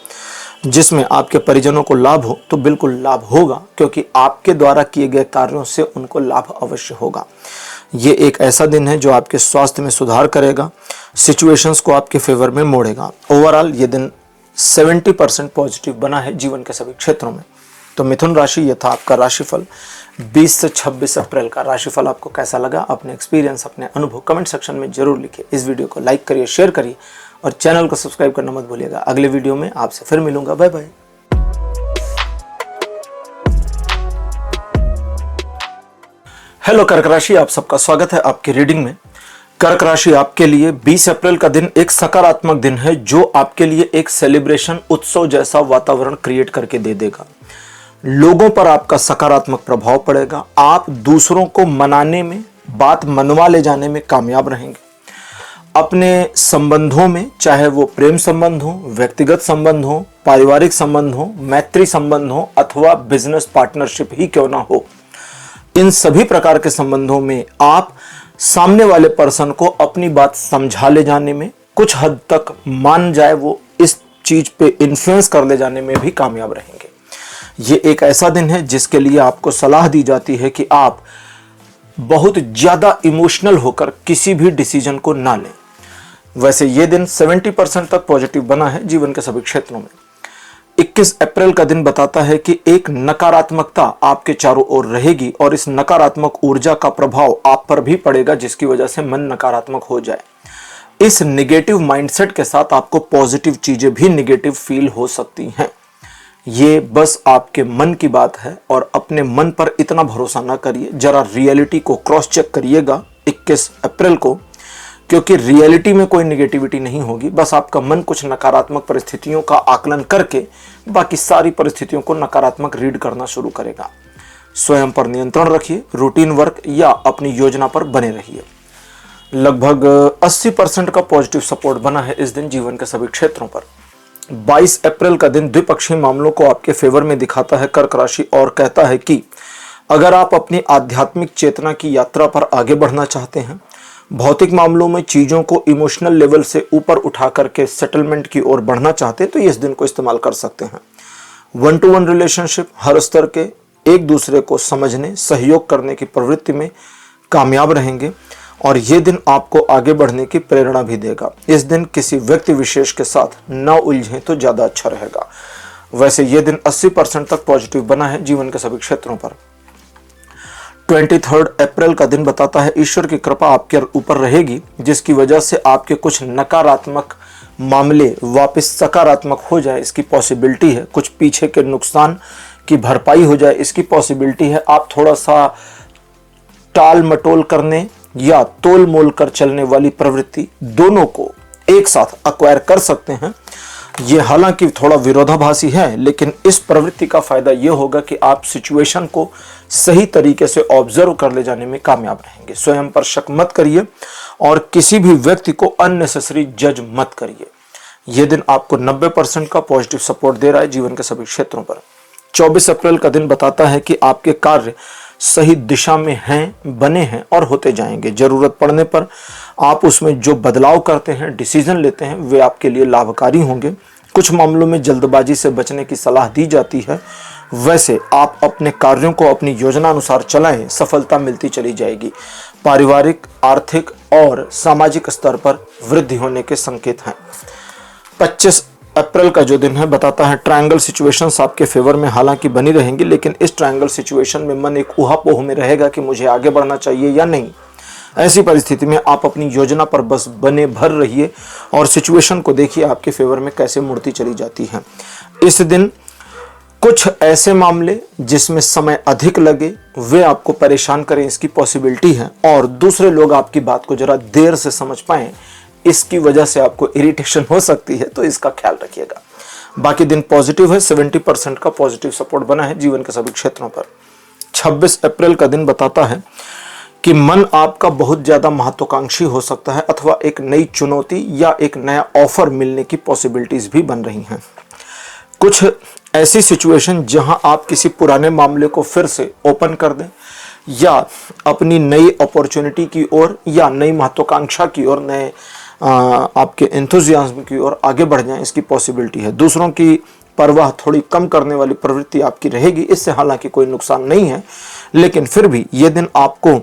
S1: जिसमें आपके परिजनों को लाभ हो, तो बिल्कुल लाभ होगा, क्योंकि आपके द्वारा किए गए कार्यों से उनको लाभ अवश्य होगा। ये एक ऐसा दिन है जो आपके स्वास्थ्य में सुधार करेगा, सिचुएशंस को आपके फेवर में मोड़ेगा। ओवरऑल ये दिन 70% पॉजिटिव बना है जीवन के सभी क्षेत्रों में। तो मिथुन राशि, ये था आपका राशिफल 20 से 26 अप्रैल का। राशिफल आपको कैसा लगा, अपने एक्सपीरियंस, अपने अनुभव कमेंट सेक्शन में जरूर लिखिए। इस वीडियो को लाइक करिए, शेयर करिए और चैनल को सब्सक्राइब करना मत भूलिएगा। अगले वीडियो में आपसे फिर मिलूंगा। Bye bye. हेलो कर्क राशि, आप सबका स्वागत है आपकी रीडिंग में। कर्क राशि आपके लिए 20 अप्रैल का दिन एक सकारात्मक दिन है जो आपके लिए एक सेलिब्रेशन, उत्सव जैसा वातावरण क्रिएट करके दे देगा। लोगों पर आपका सकारात्मक प्रभाव पड़ेगा। आप दूसरों को मनाने में, बात मनवा ले जाने में कामयाब रहेंगे। अपने संबंधों में, चाहे वो प्रेम संबंध हो, व्यक्तिगत संबंध हो, पारिवारिक संबंध हो, मैत्री संबंध हो अथवा बिजनेस पार्टनरशिप ही क्यों ना हो, इन सभी प्रकार के संबंधों में आप सामने वाले पर्सन को अपनी बात समझा ले जाने में, कुछ हद तक मान जाए वो इस चीज पे इन्फ्लुएंस कर ले जाने में भी कामयाब रहेंगे। ये एक ऐसा दिन है जिसके लिए आपको सलाह दी जाती है कि आप बहुत ज्यादा इमोशनल होकर किसी भी डिसीजन को ना लें। वैसे ये दिन 70% तक पॉजिटिव बना है जीवन के सभी क्षेत्रों में। 21 अप्रैल का दिन बताता है कि एक नकारात्मकता आपके चारों ओर रहेगी और इस नकारात्मक ऊर्जा का प्रभाव आप पर भी पड़ेगा, जिसकी वजह से मन नकारात्मक हो जाए। इस निगेटिव माइंडसेट के साथ आपको पॉजिटिव चीजें भी निगेटिव फील हो सकती हैं। ये बस आपके मन की बात है और अपने मन पर इतना भरोसा ना करिए, जरा रियलिटी को क्रॉस चेक करिएगा 21 अप्रैल को, क्योंकि रियलिटी में कोई निगेटिविटी नहीं होगी। बस आपका मन कुछ नकारात्मक परिस्थितियों का आकलन करके बाकी सारी परिस्थितियों को नकारात्मक रीड करना शुरू करेगा। स्वयं पर नियंत्रण रखिए, रूटीन वर्क या अपनी योजना पर बने रहिए। लगभग 80% का पॉजिटिव सपोर्ट बना है इस दिन जीवन के सभी क्षेत्रों पर। 22 अप्रैल का दिन द्विपक्षीय मामलों को आपके फेवर में दिखाता है कर्क राशि और कहता है कि अगर आप अपनी आध्यात्मिक चेतना की यात्रा पर आगे बढ़ना चाहते हैं, भौतिक मामलों में चीजों को इमोशनल लेवल से ऊपर उठा करके सेटलमेंट की ओर बढ़ना चाहते हैं, तो इस दिन को इस्तेमाल कर सकते हैं। 1-to-1 रिलेशनशिप, हर स्तर के एक दूसरे को समझने, सहयोग करने की प्रवृत्ति में कामयाब रहेंगे और ये दिन आपको आगे बढ़ने की प्रेरणा भी देगा। इस दिन किसी व्यक्ति विशेष के साथ न उलझें तो ज्यादा अच्छा रहेगा। वैसे ये दिन 80% तक पॉजिटिव बना है जीवन के सभी क्षेत्रों पर। 23 अप्रैल का दिन बताता है ईश्वर की कृपा आपके ऊपर रहेगी, जिसकी वजह से आपके कुछ नकारात्मक मामले वापस सकारात्मक हो जाए, इसकी पॉसिबिलिटी है। कुछ पीछे के नुकसान की भरपाई हो जाए, इसकी पॉसिबिलिटी है। आप थोड़ा सा टाल मटोल करने या तोल मोल कर चलने वाली प्रवृत्ति दोनों को एक साथ अक्वायर कर सकते हैं। ये हालांकि थोड़ा विरोधाभासी है, लेकिन इस प्रवृत्ति का फायदा यह होगा कि आप सिचुएशन को सही तरीके से ऑब्जर्व कर ले जाने में कामयाब रहेंगे। स्वयं पर शक मत करिए और किसी भी व्यक्ति को अननेसेसरी जज मत करिए। यह दिन आपको 90% का पॉजिटिव सपोर्ट दे रहा है जीवन के सभी क्षेत्रों पर। 24 अप्रैल का दिन बताता है कि आपके कार्य सही दिशा में हैं, बने हैं और होते जाएंगे। जरूरत पड़ने पर आप उसमें जो बदलाव करते हैं, डिसीजन लेते हैं, वे आपके लिए लाभकारी होंगे। कुछ मामलों में जल्दबाजी से बचने की सलाह दी जाती है। वैसे आप अपने कार्यों को अपनी योजना अनुसार चलाएं, सफलता मिलती चली जाएगी। पारिवारिक, आर्थिक और सामाजिक स्तर पर वृद्धि होने के संकेत हैं। 25 अप्रैल का जो दिन है बताता है ट्रायंगल सिचुएशंस आपके फेवर में हालांकि बनी रहेंगी, लेकिन इस ट्रायंगल सिचुएशन में मन एक ऊहापोह में रहेगा कि मुझे आगे बढ़ना चाहिए या नहीं। ऐसी परिस्थिति में आप अपनी योजना पर बस बने भर रहिए और सिचुएशन को देखिए आपके फेवर में कैसे मुड़ती चली जाती है। इस दिन कुछ ऐसे मामले जिसमें समय अधिक लगे वे आपको परेशान करें, इसकी पॉसिबिलिटी है। और दूसरे लोग आपकी बात को जरा देर से समझ पाएं, इसकी वजह से आपको इरिटेशन हो सकती है, तो इसका ख्याल रखिएगा। बाकी दिन पॉजिटिव है, 70% का पॉजिटिव सपोर्ट बना है जीवन के सभी क्षेत्रों पर। 26 अप्रैल का दिन बताता है कि मन आपका बहुत ज्यादा महत्वाकांक्षी हो सकता है अथवा एक नई चुनौती या एक नया ऑफर मिलने की पॉसिबिलिटीज भी बन रही हैं। कुछ ऐसी सिचुएशन जहां आप किसी पुराने मामले को फिर से ओपन कर दें या अपनी नई अपॉर्चुनिटी की ओर या नई महत्वाकांक्षा की ओर, नए आपके एंथुजियाज्म की ओर आगे बढ़ जाएं, इसकी पॉसिबिलिटी है। दूसरों की परवाह थोड़ी कम करने वाली प्रवृत्ति आपकी रहेगी। इससे हालांकि कोई नुकसान नहीं है, लेकिन फिर भी यह दिन आपको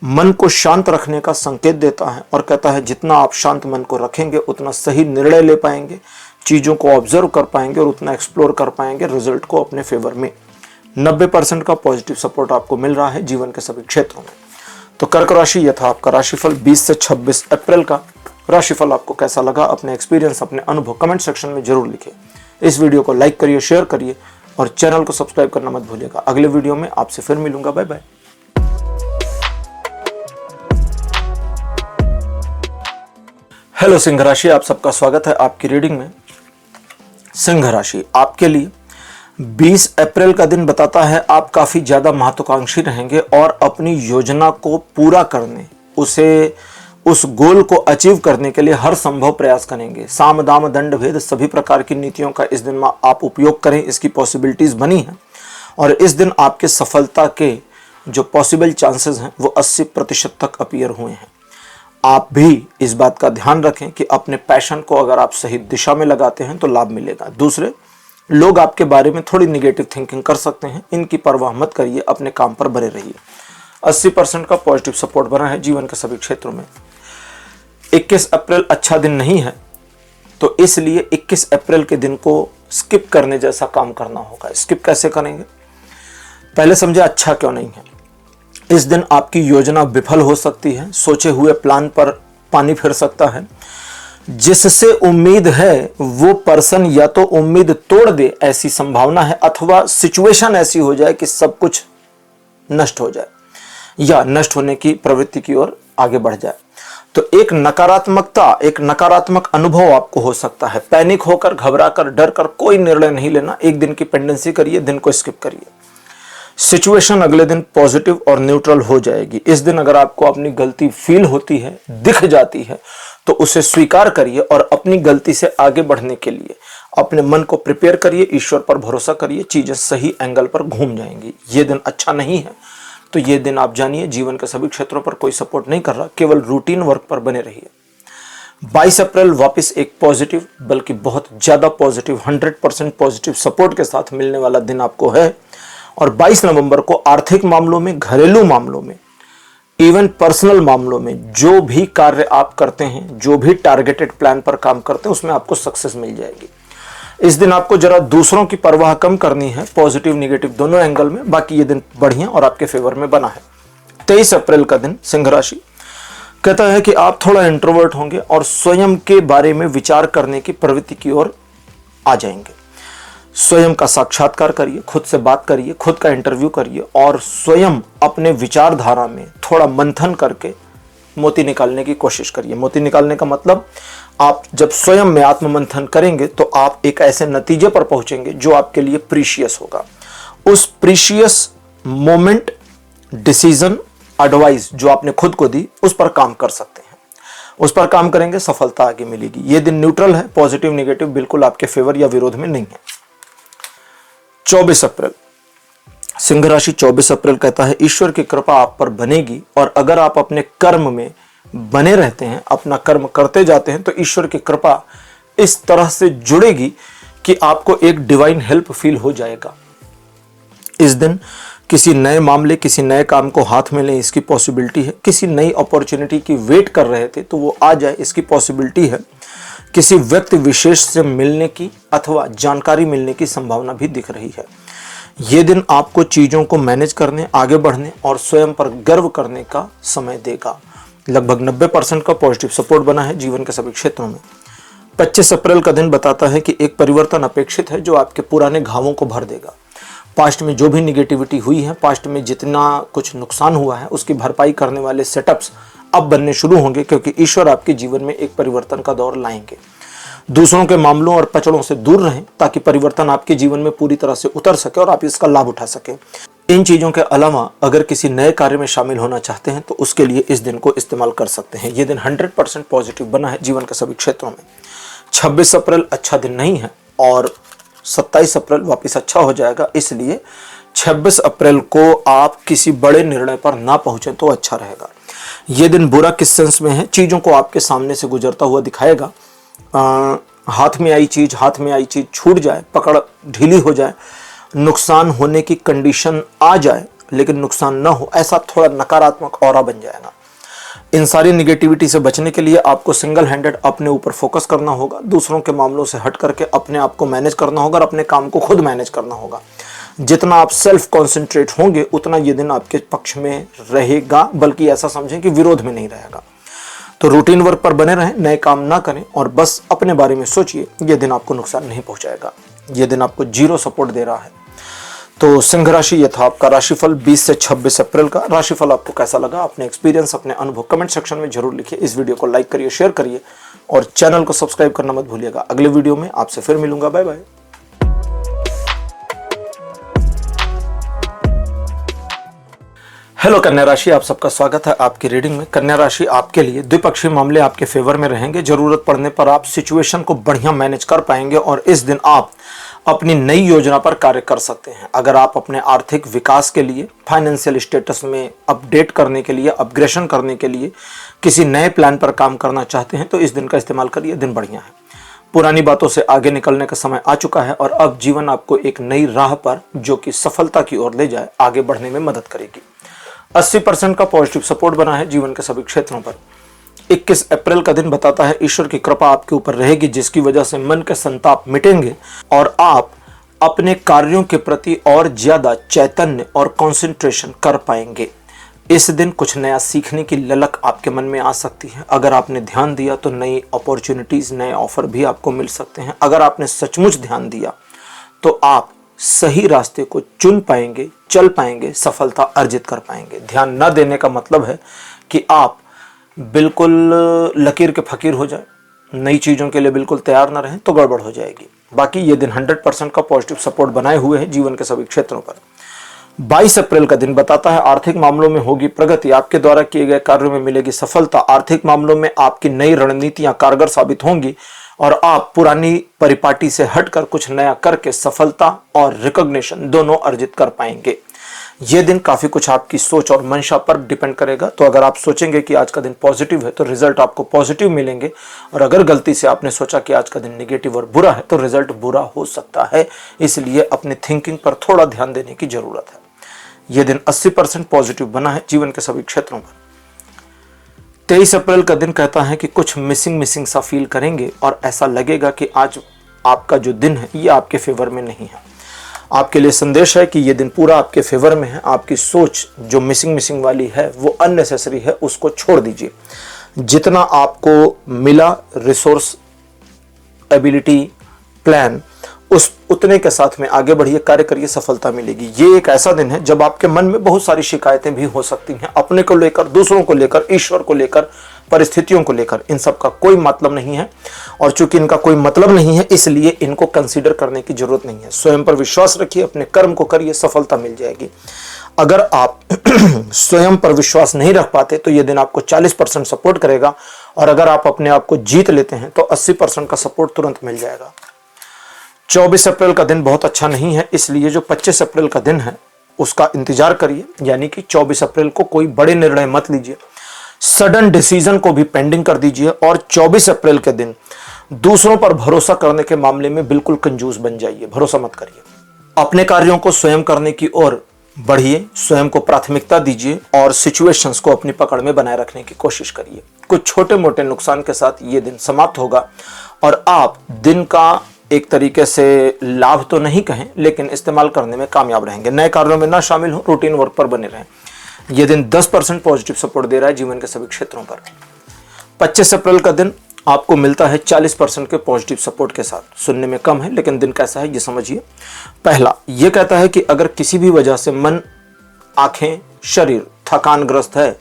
S1: मन को शांत रखने का संकेत देता है और कहता है जितना आप शांत मन को रखेंगे उतना सही निर्णय ले पाएंगे, चीजों को ऑब्जर्व कर पाएंगे और उतना एक्सप्लोर कर पाएंगे रिजल्ट को अपने फेवर में। 90% का पॉजिटिव सपोर्ट आपको मिल रहा है जीवन के सभी क्षेत्रों में। तो कर्क राशि, यह था आपका राशिफल 20 से 26 अप्रैल का। राशिफल आपको कैसा लगा, अपने एक्सपीरियंस, अपने अनुभव कमेंट सेक्शन में जरूर लिखें। इस वीडियो को लाइक करिए, शेयर करिए और चैनल को सब्सक्राइब करना मत भूलिएगा। अगले वीडियो में आपसे फिर मिलूंगा। Bye bye. हेलो सिंह राशि, आप सबका स्वागत है आपकी रीडिंग में। सिंह राशि आपके लिए 20 अप्रैल का दिन बताता है आप काफी ज्यादा महत्वाकांक्षी रहेंगे और अपनी योजना को पूरा करने, उस गोल को अचीव करने के लिए हर संभव प्रयास करेंगे। साम दाम दंड भेद सभी प्रकार की नीतियों का इस दिन में आप उपयोग करें, इसकी पॉसिबिलिटीज बनी है। और इस दिन आपके सफलता के जो पॉसिबल चांसेस हैं वो 80% तक अपीयर हुए हैं। आप भी इस बात का ध्यान रखें कि अपने पैशन को अगर आप सही दिशा में लगाते हैं तो लाभ मिलेगा। दूसरे लोग आपके बारे में थोड़ी निगेटिव थिंकिंग कर सकते हैं, इनकी परवाह मत करिए, अपने काम पर बने रहिए। 80% का पॉजिटिव सपोर्ट बना है जीवन के सभी क्षेत्रों में। 21 अप्रैल अच्छा दिन नहीं है, तो इसलिए 21 अप्रैल के दिन को स्किप करने जैसा काम करना होगा। स्किप कैसे करेंगे, पहले समझे अच्छा क्यों नहीं है। इस दिन आपकी योजना विफल हो सकती है, सोचे हुए प्लान पर पानी फिर सकता है। जिससे उम्मीद है वो पर्सन या तो उम्मीद तोड़ दे, ऐसी संभावना है, अथवा सिचुएशन ऐसी हो जाए कि सब कुछ नष्ट हो जाए या नष्ट होने की प्रवृत्ति की ओर आगे बढ़ जाए। तो एक नकारात्मकता, एक नकारात्मक अनुभव आपको हो सकता है। पैनिक होकर, घबरा कर, डर कर कोई निर्णय नहीं लेना। एक दिन की पेंडेंसी करिए, दिन को स्किप करिए। सिचुएशन अगले दिन पॉजिटिव और न्यूट्रल हो जाएगी। इस दिन अगर आपको अपनी गलती फील होती है, दिख जाती है, तो उसे स्वीकार करिए और अपनी गलती से आगे बढ़ने के लिए अपने मन को प्रिपेयर करिए, ईश्वर पर भरोसा करिए, चीजें सही एंगल पर घूम जाएंगी। ये दिन अच्छा नहीं है, तो ये दिन आप जानिए जीवन के सभी क्षेत्रों पर कोई सपोर्ट नहीं कर रहा, केवल रूटीन वर्क पर बने रहिए। 22 अप्रैल वापस एक पॉजिटिव, बल्कि बहुत ज्यादा पॉजिटिव, 100% पॉजिटिव सपोर्ट के साथ मिलने वाला दिन आपको है। और 22 नवंबर को आर्थिक मामलों में, घरेलू मामलों में, इवन पर्सनल मामलों में जो भी कार्य आप करते हैं, जो भी टारगेटेड प्लान पर काम करते हैं, उसमें आपको सक्सेस मिल जाएगी। इस दिन आपको जरा दूसरों की परवाह कम करनी है, पॉजिटिव निगेटिव दोनों एंगल में। बाकी ये दिन बढ़िया और आपके फेवर में बना है। 23 अप्रैल का दिन सिंह राशि कहता है कि आप थोड़ा इंट्रोवर्ट होंगे और स्वयं के बारे में विचार करने की प्रवृत्ति की ओर आ जाएंगे। स्वयं का साक्षात्कार करिए, खुद से बात करिए, खुद का इंटरव्यू करिए और स्वयं अपने विचारधारा में थोड़ा मंथन करके मोती निकालने की कोशिश करिए। मोती निकालने का मतलब, आप जब स्वयं में आत्ममंथन करेंगे तो आप एक ऐसे नतीजे पर पहुंचेंगे जो आपके लिए प्रीशियस होगा। उस प्रीशियस मोमेंट, डिसीजन, एडवाइस जो आपने खुद को दी, उस पर काम कर सकते हैं। उस पर काम करेंगे, सफलता आगे मिलेगी। यह दिन न्यूट्रल है, पॉजिटिव निगेटिव बिल्कुल आपके फेवर या विरोध में नहीं है। 24 अप्रैल सिंह राशि 24 अप्रैल कहता है ईश्वर की कृपा आप पर बनेगी और अगर आप अपने कर्म में बने रहते हैं, अपना कर्म करते जाते हैं, तो ईश्वर की कृपा इस तरह से जुड़ेगी कि आपको एक डिवाइन हेल्प फील हो जाएगा। इस दिन किसी नए मामले, किसी नए काम को हाथ में लें, इसकी पॉसिबिलिटी है। किसी नई अपॉर्चुनिटी की वेट कर रहे थे तो वो आ जाए, इसकी पॉसिबिलिटी है। किसी व्यक्ति विशेष से मिलने की अथवा जानकारी मिलने की संभावना भी दिख रही है। ये दिन आपको चीज़ों को मैनेज करने, आगे बढ़ने और स्वयं पर गर्व करने का समय देगा। लगभग 90% का पॉजिटिव सपोर्ट बना है जीवन के सभी क्षेत्रों में। 25 अप्रैल का दिन बताता है कि एक परिवर्तन अपेक्षित है जो आपके पुराने घावों को भर देगा। पास्ट में जो भी निगेटिविटी हुई है, पास्ट में जितना कुछ नुकसान हुआ है, उसकी भरपाई करने वाले सेटअप्स अब बनने शुरू होंगे, क्योंकि ईश्वर आपके जीवन में एक परिवर्तन का दौर लाएंगे। दूसरों के मामलों और पचड़ों से दूर रहें ताकि परिवर्तन आपके जीवन में पूरी तरह से उतर सके और आप इसका लाभ उठा सकें। इन चीज़ों के अलावा अगर किसी नए कार्य में शामिल होना चाहते हैं तो उसके लिए इस दिन को इस्तेमाल कर सकते हैं। ये दिन 100% पॉजिटिव बना है जीवन के सभी क्षेत्रों में। 26 अप्रैल अच्छा दिन नहीं है और 27 अप्रैल वापस अच्छा हो जाएगा, इसलिए 26 अप्रैल को आप किसी बड़े निर्णय पर ना पहुंचे तो अच्छा रहेगा। ये दिन बुरा किस सेंस में है, चीज़ों को आपके सामने से गुजरता हुआ दिखाएगा। हाथ में आई चीज़ छूट जाए, पकड़ ढीली हो जाए, नुकसान होने की कंडीशन आ जाए लेकिन नुकसान ना हो, ऐसा थोड़ा नकारात्मक ऑरा बन जाएगा। इन सारी निगेटिविटी से बचने के लिए आपको सिंगल हैंडेड अपने ऊपर फोकस करना होगा। दूसरों के मामलों से हट करके अपने आप को मैनेज करना होगा और अपने काम को खुद मैनेज करना होगा। जितना आप सेल्फ कॉन्सेंट्रेट होंगे उतना ये दिन आपके पक्ष में रहेगा, बल्कि ऐसा समझें कि विरोध में नहीं रहेगा। तो रूटीन वर्क पर बने रहें, नए काम ना करें और बस अपने बारे में सोचिए। यह दिन आपको नुकसान नहीं पहुंचाएगा। यह दिन आपको 0 सपोर्ट दे रहा है। तो सिंह राशि, यह था आपका राशिफल 20 से 26 अप्रैल का। राशिफल आपको कैसा लगा, अपने एक्सपीरियंस, अपने अनुभव कमेंट सेक्शन में जरूर लिखिए। इस वीडियो को लाइक करिए, शेयर करिए और चैनल को सब्सक्राइब करना मत भूलिएगा। अगले वीडियो में आपसे फिर मिलूंगा। Bye bye. हेलो कन्या राशि, आप सबका स्वागत है आपकी रीडिंग में। कन्या राशि आपके लिए द्विपक्षीय मामले आपके फेवर में रहेंगे। जरूरत पड़ने पर आप सिचुएशन को बढ़िया मैनेज कर पाएंगे और इस दिन आप अपनी नई योजना पर कार्य कर सकते हैं। अगर आप अपने आर्थिक विकास के लिए, फाइनेंशियल स्टेटस में अपडेट करने के लिए, अपग्रेशन करने के लिए किसी नए प्लान पर काम करना चाहते हैं तो इस दिन का इस्तेमाल करिए। दिन बढ़िया है। पुरानी बातों से आगे निकलने का समय आ चुका है और अब जीवन आपको एक नई राह पर, जो कि सफलता की ओर ले जाए, आगे बढ़ने में मदद करेगी। 80% का पॉजिटिव सपोर्ट बना है जीवन के सभी क्षेत्रों पर। 21 अप्रैल का दिन बताता है ईश्वर की कृपा आपके ऊपर रहेगी, जिसकी वजह से मन के संताप मिटेंगे और आप अपने कार्यों के प्रति और ज्यादा चैतन्य और कंसंट्रेशन कर पाएंगे। इस दिन कुछ नया सीखने की ललक आपके मन में आ सकती है। अगर आपने ध्यान दिया तो नई अपॉर्चुनिटीज, नए ऑफर भी आपको मिल सकते हैं। अगर आपने सचमुच ध्यान दिया तो आप सही रास्ते को चुन पाएंगे, चल पाएंगे, सफलता अर्जित कर पाएंगे। ध्यान न देने का मतलब है कि आप बिल्कुल लकीर के फकीर हो जाए, नई चीज़ों के लिए बिल्कुल तैयार न रहें तो गड़बड़ हो जाएगी। बाकी ये दिन 100% का पॉजिटिव सपोर्ट बनाए हुए है जीवन के सभी क्षेत्रों पर। 22 अप्रैल का दिन बताता है आर्थिक मामलों में होगी प्रगति, आपके द्वारा किए गए कार्यों में मिलेगी सफलता। आर्थिक मामलों में आपकी नई रणनीतियां कारगर साबित होंगी और आप पुरानी परिपाटी से हटकर कुछ नया करके सफलता और रिकॉग्निशन दोनों अर्जित कर पाएंगे। यह दिन काफी कुछ आपकी सोच और मंशा पर डिपेंड करेगा। तो अगर आप सोचेंगे कि आज का दिन पॉजिटिव है तो रिजल्ट आपको पॉजिटिव मिलेंगे, और अगर गलती से आपने सोचा कि आज का दिन नेगेटिव और बुरा है तो रिजल्ट बुरा हो सकता है। इसलिए अपने थिंकिंग पर थोड़ा ध्यान देने की जरूरत है। यह दिन 80% पॉजिटिव बना है जीवन के सभी क्षेत्रों पर। 23 अप्रैल का दिन कहता है कि कुछ मिसिंग सा फील करेंगे और ऐसा लगेगा कि आज आपका जो दिन है ये आपके फेवर में नहीं है। आपके लिए संदेश है कि ये दिन पूरा आपके फेवर में है। आपकी सोच जो मिसिंग वाली है वो अननेसेसरी है, उसको छोड़ दीजिए। जितना आपको मिला रिसोर्स, एबिलिटी, प्लान, उस उतने के साथ में आगे बढ़िए, कार्य करिए, सफलता मिलेगी। ये एक ऐसा दिन है जब आपके मन में बहुत सारी शिकायतें भी हो सकती हैं, अपने को लेकर, दूसरों को लेकर, ईश्वर को लेकर, परिस्थितियों को लेकर। इन सब का कोई मतलब नहीं है, और चूंकि इनका कोई मतलब नहीं है इसलिए इनको कंसीडर करने की जरूरत नहीं है। स्वयं पर विश्वास रखिए, अपने कर्म को करिए, सफलता मिल जाएगी। अगर आप स्वयं पर विश्वास नहीं रख पाते तो यह दिन आपको 40% सपोर्ट करेगा, और अगर आप अपने आप को जीत लेते हैं तो 80% का सपोर्ट तुरंत मिल जाएगा। 24 अप्रैल का दिन बहुत अच्छा नहीं है, इसलिए जो 25 अप्रैल का दिन है उसका इंतजार करिए। यानी कि 24 अप्रैल को कोई बड़े निर्णय मत लीजिए, सडन डिसीजन को भी पेंडिंग कर दीजिए, और 24 अप्रैल के दिन दूसरों पर भरोसा करने के मामले में बिल्कुल कंजूस बन जाइए, भरोसा मत करिए। अपने कार्यों को स्वयं करने की ओर बढ़िए, स्वयं को प्राथमिकता दीजिए और सिचुएशंस को अपनी पकड़ में बनाए रखने की कोशिश करिए। कुछ छोटे मोटे नुकसान के साथ ये दिन समाप्त होगा और आप दिन का एक तरीके से लाभ तो नहीं कहें लेकिन इस्तेमाल करने में कामयाब रहेंगे। नए कार्यों में ना शामिल हो, रूटीन वर्क पर बने रहें। यह दिन 10% पॉजिटिव सपोर्ट दे रहा है जीवन के सभी क्षेत्रों पर। 25 अप्रैल का दिन आपको मिलता है 40% के पॉजिटिव सपोर्ट के साथ। सुनने में कम है लेकिन दिन कैसा है ये समझिए। पहला, यह कहता है कि अगर किसी भी वजह से मन, आंखें, शरीर थकानग्रस्त है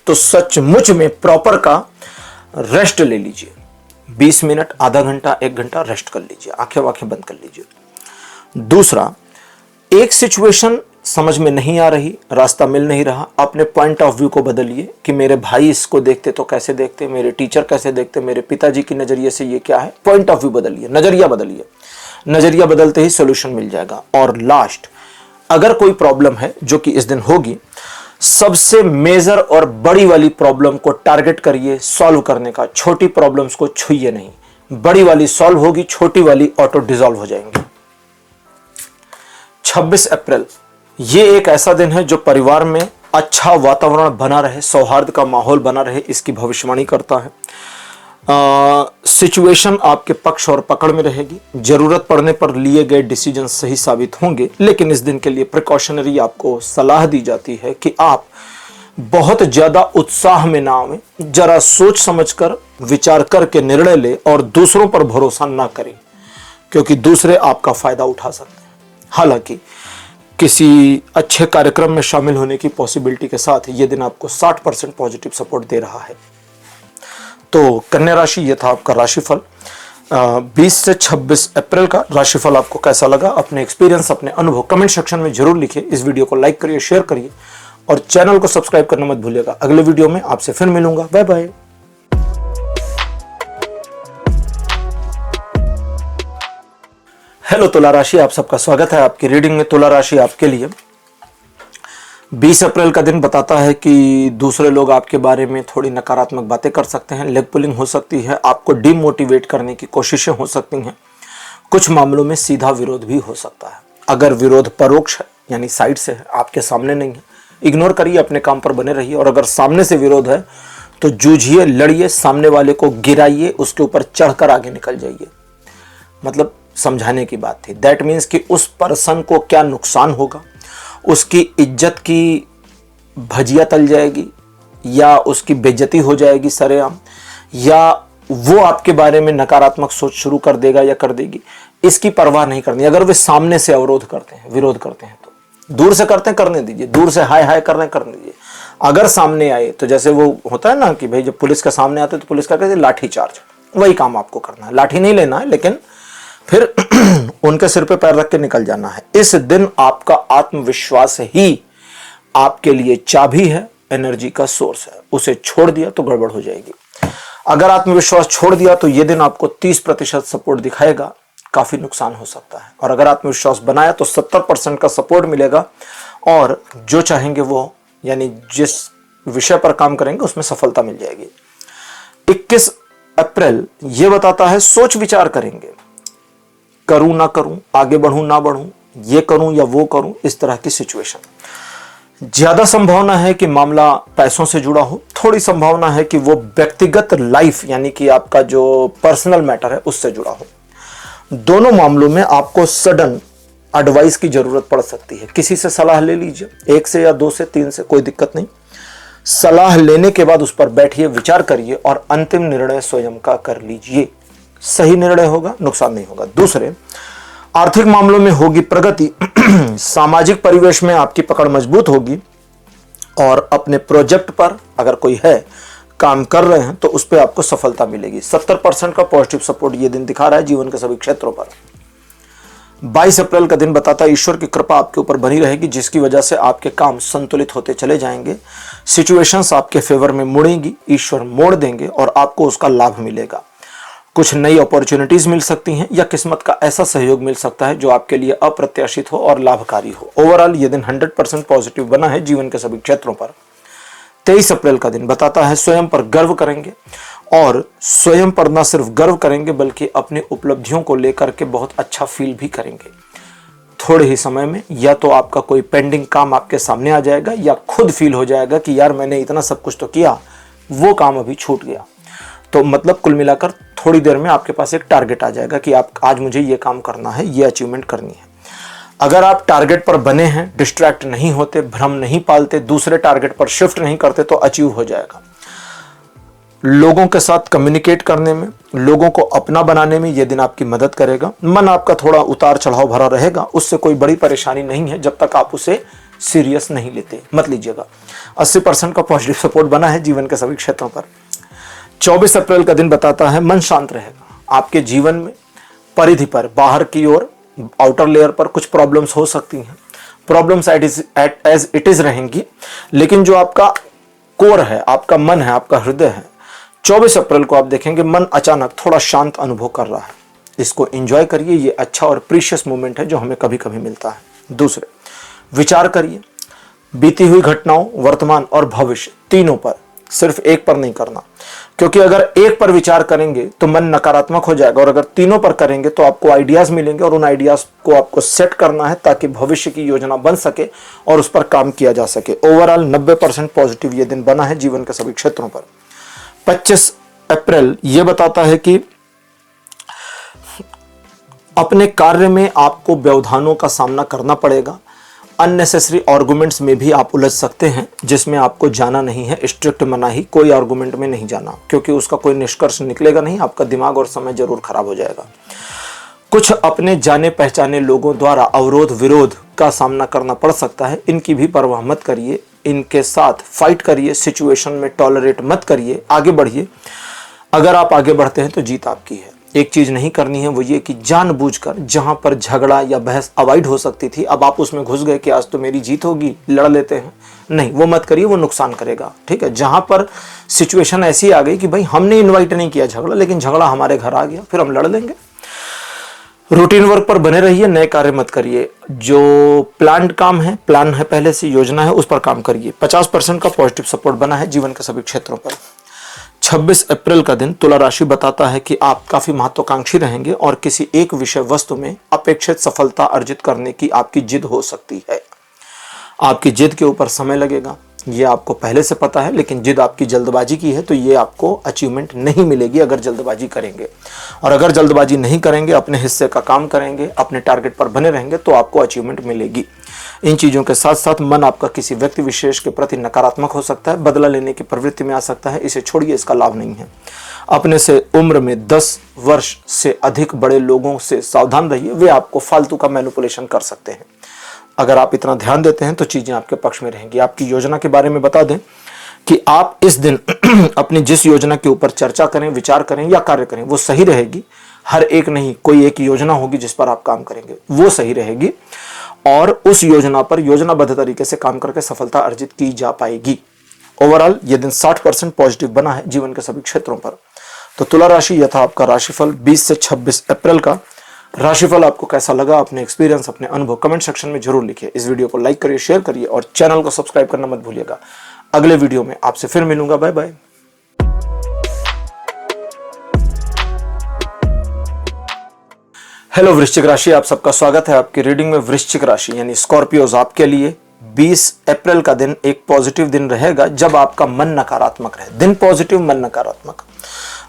S1: तो सचमुच में प्रॉपर का रेस्ट ले लीजिए। 20 मिनट, आधा घंटा, 1 घंटा रेस्ट कर लीजिए, आंखें वाखें बंद कर लीजिए। दूसरा, एक सिचुएशन समझ में नहीं आ रही, रास्ता मिल नहीं रहा, अपने पॉइंट ऑफ व्यू को बदलिए कि मेरे भाई इसको देखते तो कैसे देखते, मेरे टीचर कैसे देखते, मेरे पिताजी की नजरिए से ये क्या है। पॉइंट ऑफ व्यू बदलिए, नजरिया बदलिए। नजरिया बदलते ही सोल्यूशन मिल जाएगा। और लास्ट, अगर कोई प्रॉब्लम है जो कि इस दिन होगी, सबसे मेजर और बड़ी वाली प्रॉब्लम को टारगेट करिए सॉल्व करने का। छोटी प्रॉब्लम्स को छुइए नहीं, बड़ी वाली सॉल्व होगी, छोटी वाली ऑटो डिसॉल्व हो जाएंगी। 26 अप्रैल ये एक ऐसा दिन है जो परिवार में अच्छा वातावरण बना रहे, सौहार्द का माहौल बना रहे, इसकी भविष्यवाणी करता है। सिचुएशन आपके पक्ष और पकड़ में रहेगी। जरूरत पड़ने पर लिए गए डिसीजन सही साबित होंगे, लेकिन इस दिन के लिए प्रिकॉशनरी आपको सलाह दी जाती है कि आप बहुत ज्यादा उत्साह में ना आवें, जरा सोच समझकर विचार करके निर्णय ले और दूसरों पर भरोसा ना करें, क्योंकि दूसरे आपका फायदा उठा सकते हैं। हालांकि किसी अच्छे कार्यक्रम में शामिल होने की पॉसिबिलिटी के साथ यह दिन आपको 60% पॉजिटिव सपोर्ट दे रहा है। तो कन्या राशि, यह था आपका राशिफल 20 से 26 अप्रैल का। राशिफल आपको कैसा लगा, अपने एक्सपीरियंस, अपने अनुभव कमेंट सेक्शन में जरूर लिखिए। इस वीडियो को लाइक करिए, शेयर करिए और चैनल को सब्सक्राइब करना मत भूलिएगा। अगले वीडियो में आपसे फिर मिलूंगा। Bye bye. हेलो तुला राशि, आप सबका स्वागत है आपकी रीडिंग में। तुला राशि आपके लिए 20 अप्रैल का दिन बताता है कि दूसरे लोग आपके बारे में थोड़ी नकारात्मक बातें कर सकते हैं, लेग पुलिंग हो सकती है, आपको डिमोटिवेट करने की कोशिशें हो सकती हैं, कुछ मामलों में सीधा विरोध भी हो सकता है। अगर विरोध परोक्ष है यानी साइड से है, आपके सामने नहीं है, इग्नोर करिए, अपने काम पर बने रहिए। और अगर सामने से विरोध है तो जूझिए, लड़िए, सामने वाले को गिराइए, उसके ऊपर चढ़कर आगे निकल जाइए। मतलब समझाने की बात थी। दैट मीन्स कि उस पर्सन को क्या नुकसान होगा, उसकी इज्जत की भजिया तल जाएगी या उसकी बेइज्जती हो जाएगी सरेआम, या वो आपके बारे में नकारात्मक सोच शुरू कर देगा या कर देगी, इसकी परवाह नहीं करनी। अगर वे सामने से अवरोध करते हैं, विरोध करते हैं, तो दूर से करते हैं करने दीजिए, दूर से हाय हाय कर रहे हैं करने दीजिए। अगर सामने आए तो जैसे वो होता है ना कि भाई जब पुलिस के सामने आते तो पुलिस का कहते हैं लाठी चार्ज, वही काम आपको करना है। लाठी नहीं लेना है लेकिन फिर उनके सिर पे पैर रख के निकल जाना है। इस दिन आपका आत्मविश्वास ही आपके लिए चाबी है, एनर्जी का सोर्स है। उसे छोड़ दिया तो गड़बड़ हो जाएगी। अगर आत्मविश्वास छोड़ दिया तो यह दिन आपको 30% सपोर्ट दिखाएगा, काफी नुकसान हो सकता है। और अगर आत्मविश्वास बनाया तो 70% का सपोर्ट मिलेगा और जो चाहेंगे वो, यानी जिस विषय पर काम करेंगे उसमें सफलता मिल जाएगी। 21 अप्रैल यह बताता है सोच विचार करेंगे, करूं ना करूं, आगे बढ़ूं ना बढ़ूं, ये करूं या वो करूं, इस तरह की सिचुएशन। ज्यादा संभावना है कि मामला पैसों से जुड़ा हो, थोड़ी संभावना है कि वो व्यक्तिगत लाइफ यानी कि आपका जो पर्सनल मैटर है उससे जुड़ा हो। दोनों मामलों में आपको सडन एडवाइस की जरूरत पड़ सकती है। किसी से सलाह ले लीजिए, 1 से या 2 से 3 से, कोई दिक्कत नहीं। सलाह लेने के बाद उस पर बैठिए, विचार करिए और अंतिम निर्णय स्वयं का कर लीजिए। सही निर्णय होगा, नुकसान नहीं होगा। दूसरे, आर्थिक मामलों में होगी प्रगति। सामाजिक परिवेश में आपकी पकड़ मजबूत होगी और अपने प्रोजेक्ट पर अगर कोई है काम कर रहे हैं तो उस पर आपको सफलता मिलेगी। 70% का पॉजिटिव सपोर्ट ये दिन दिखा रहा है जीवन के सभी क्षेत्रों पर। 22 अप्रैल का दिन बताता है ईश्वर की कृपा आपके ऊपर बनी रहेगी, जिसकी वजह से आपके काम संतुलित होते चले जाएंगे। सिचुएशंस आपके फेवर में मुड़ेंगी, ईश्वर मोड़ देंगे और आपको उसका लाभ मिलेगा। कुछ नई अपॉर्चुनिटीज मिल सकती हैं या किस्मत का ऐसा सहयोग मिल सकता है जो आपके लिए अप्रत्याशित हो और लाभकारी हो। ओवरऑल ये दिन 100% पॉजिटिव बना है जीवन के सभी क्षेत्रों पर। 23 अप्रैल का दिन बताता है स्वयं पर गर्व करेंगे और स्वयं पर न सिर्फ गर्व करेंगे बल्कि अपनी उपलब्धियों को लेकर के बहुत अच्छा फील भी करेंगे। थोड़े ही समय में या तो आपका कोई पेंडिंग काम आपके सामने आ जाएगा या खुद फील हो जाएगा कि यार मैंने इतना सब कुछ तो किया, वो काम अभी छूट गया। तो मतलब कुल मिलाकर थोड़ी देर में आपके पास एक टारगेट आ जाएगा कि आप आज मुझे ये काम करना है, ये अचीवमेंट करनी है। अगर आप टारगेट पर बने हैं, डिस्ट्रैक्ट नहीं होते, भ्रम नहीं पालते, दूसरे टारगेट पर शिफ्ट नहीं करते तो अचीव हो जाएगा। लोगों के साथ कम्युनिकेट करने में, लोगों को अपना बनाने में यह दिन आपकी मदद करेगा। मन आपका थोड़ा उतार चढ़ाव भरा रहेगा, उससे कोई बड़ी परेशानी नहीं है जब तक आप उसे सीरियस नहीं लेते, मत लीजिएगा। 80% का पॉजिटिव सपोर्ट बना है जीवन के सभी क्षेत्रों पर। 24 अप्रैल का दिन बताता है मन शांत रहेगा। आपके जीवन में परिधि पर, बाहर की ओर, आउटर लेयर पर कुछ प्रॉब्लम्स हो सकती हैं। प्रॉब्लम्स एज इट इज रहेंगी, लेकिन जो आपका कोर है, आपका मन है, आपका हृदय है, 24 अप्रैल को आप देखेंगे मन अचानक थोड़ा शांत अनुभव कर रहा है। इसको एंजॉय करिए, ये अच्छा और प्रीशियस मोमेंट है जो हमें कभी कभी मिलता है। दूसरे, विचार करिए बीती हुई घटनाओं, वर्तमान और भविष्य तीनों पर, सिर्फ एक पर नहीं करना, क्योंकि अगर एक पर विचार करेंगे तो मन नकारात्मक हो जाएगा और अगर तीनों पर करेंगे तो आपको आइडियाज मिलेंगे और उन आइडियाज को आपको सेट करना है ताकि भविष्य की योजना बन सके और उस पर काम किया जा सके। ओवरऑल 90% पॉजिटिव ये दिन बना है जीवन के सभी क्षेत्रों पर। 25 अप्रैल ये बताता है कि अपने कार्य में आपको व्यवधानों का सामना करना पड़ेगा। अननेसेसरी आर्गुमेंट्स में भी आप उलझ सकते हैं जिसमें आपको जाना नहीं है। स्ट्रिक्ट मनाही, कोई आर्गुमेंट में नहीं जाना, क्योंकि उसका कोई निष्कर्ष निकलेगा नहीं, आपका दिमाग और समय जरूर खराब हो जाएगा। कुछ अपने जाने पहचाने लोगों द्वारा अवरोध विरोध का सामना करना पड़ सकता है, इनकी भी परवाह मत करिए, इनके साथ फाइट करिए, सिचुएशन में टॉलरेट मत करिए, आगे बढ़िए। अगर आप आगे बढ़ते हैं तो जीत आपकी है। एक चीज नहीं करनी है, वो ये कि जानबूझकर जहां पर झगड़ा या बहस अवॉइड हो सकती थी, अब आप उसमें घुस गए कि आज तो मेरी जीत होगी, लड़ लेते हैं। नहीं, वो मत करिए, वो नुकसान करेगा। ठीक है, जहां पर सिचुएशन ऐसी आ गई कि भाई हमने इन्वाइट नहीं किया झगड़ा, लेकिन झगड़ा हमारे घर आ गया, फिर हम लड़ लेंगे। रूटीन वर्क पर बने रहिए, नए कार्य मत करिए। जो प्लान्ड काम है, प्लान है, पहले से योजना है, उस पर काम करिए। 50% का पॉजिटिव सपोर्ट बना है जीवन के सभी क्षेत्रों पर। 26 अप्रैल का दिन तुला राशि बताता है कि आप काफी महत्वाकांक्षी रहेंगे और किसी एक विषय वस्तु में अपेक्षित सफलता अर्जित करने की आपकी जिद हो सकती है। आपकी जिद के ऊपर समय लगेगा, ये आपको पहले से पता है, लेकिन जिद आपकी जल्दबाजी की है तो ये आपको अचीवमेंट नहीं मिलेगी अगर जल्दबाजी करेंगे। और अगर जल्दबाजी नहीं करेंगे, अपने हिस्से का काम करेंगे, अपने टारगेट पर बने रहेंगे तो आपको अचीवमेंट मिलेगी। इन चीज़ों के साथ साथ मन आपका किसी व्यक्ति विशेष के प्रति नकारात्मक हो सकता है, बदला लेने की प्रवृत्ति में आ सकता है, इसे छोड़िए, इसका लाभ नहीं है। अपने से उम्र में 10 वर्ष से अधिक बड़े लोगों से सावधान रहिए, वे आपको फालतू का मैनिपुलेशन कर सकते हैं। अगर आप इतना ध्यान देते हैं तो चीजें आपके पक्ष में रहेंगी। आपकी योजना के बारे में बता दें कि आप इस दिन अपनी जिस योजना के ऊपर चर्चा करें, विचार करें या कार्य करें, वो सही रहेगी। हर एक नहीं, कोई एक योजना होगी जिस पर आप काम करेंगे, वो सही रहेगी और उस योजना पर योजनाबद्ध तरीके से काम करके सफलता अर्जित की जा पाएगी। ओवरऑल ये दिन 60% पॉजिटिव बना है जीवन के सभी क्षेत्रों पर। तो तुला राशि, यह था आपका राशिफल 20 से 26 अप्रैल का। राशिफल आपको कैसा लगा, अपने एक्सपीरियंस, अपने अनुभव कमेंट सेक्शन में जरूर लिखिए। इस वीडियो को लाइक करिए, शेयर करिए और चैनल को सब्सक्राइब करना मत भूलिएगा। अगले वीडियो में आपसे फिर मिलूंगा। Bye bye. हेलो वृश्चिक राशि, आप सबका स्वागत है आपकी रीडिंग में। वृश्चिक राशि यानी स्कॉर्पियोज, आपके लिए 20 अप्रैल का दिन एक पॉजिटिव दिन रहेगा जब आपका मन नकारात्मक रहे। दिन पॉजिटिव, मन नकारात्मक।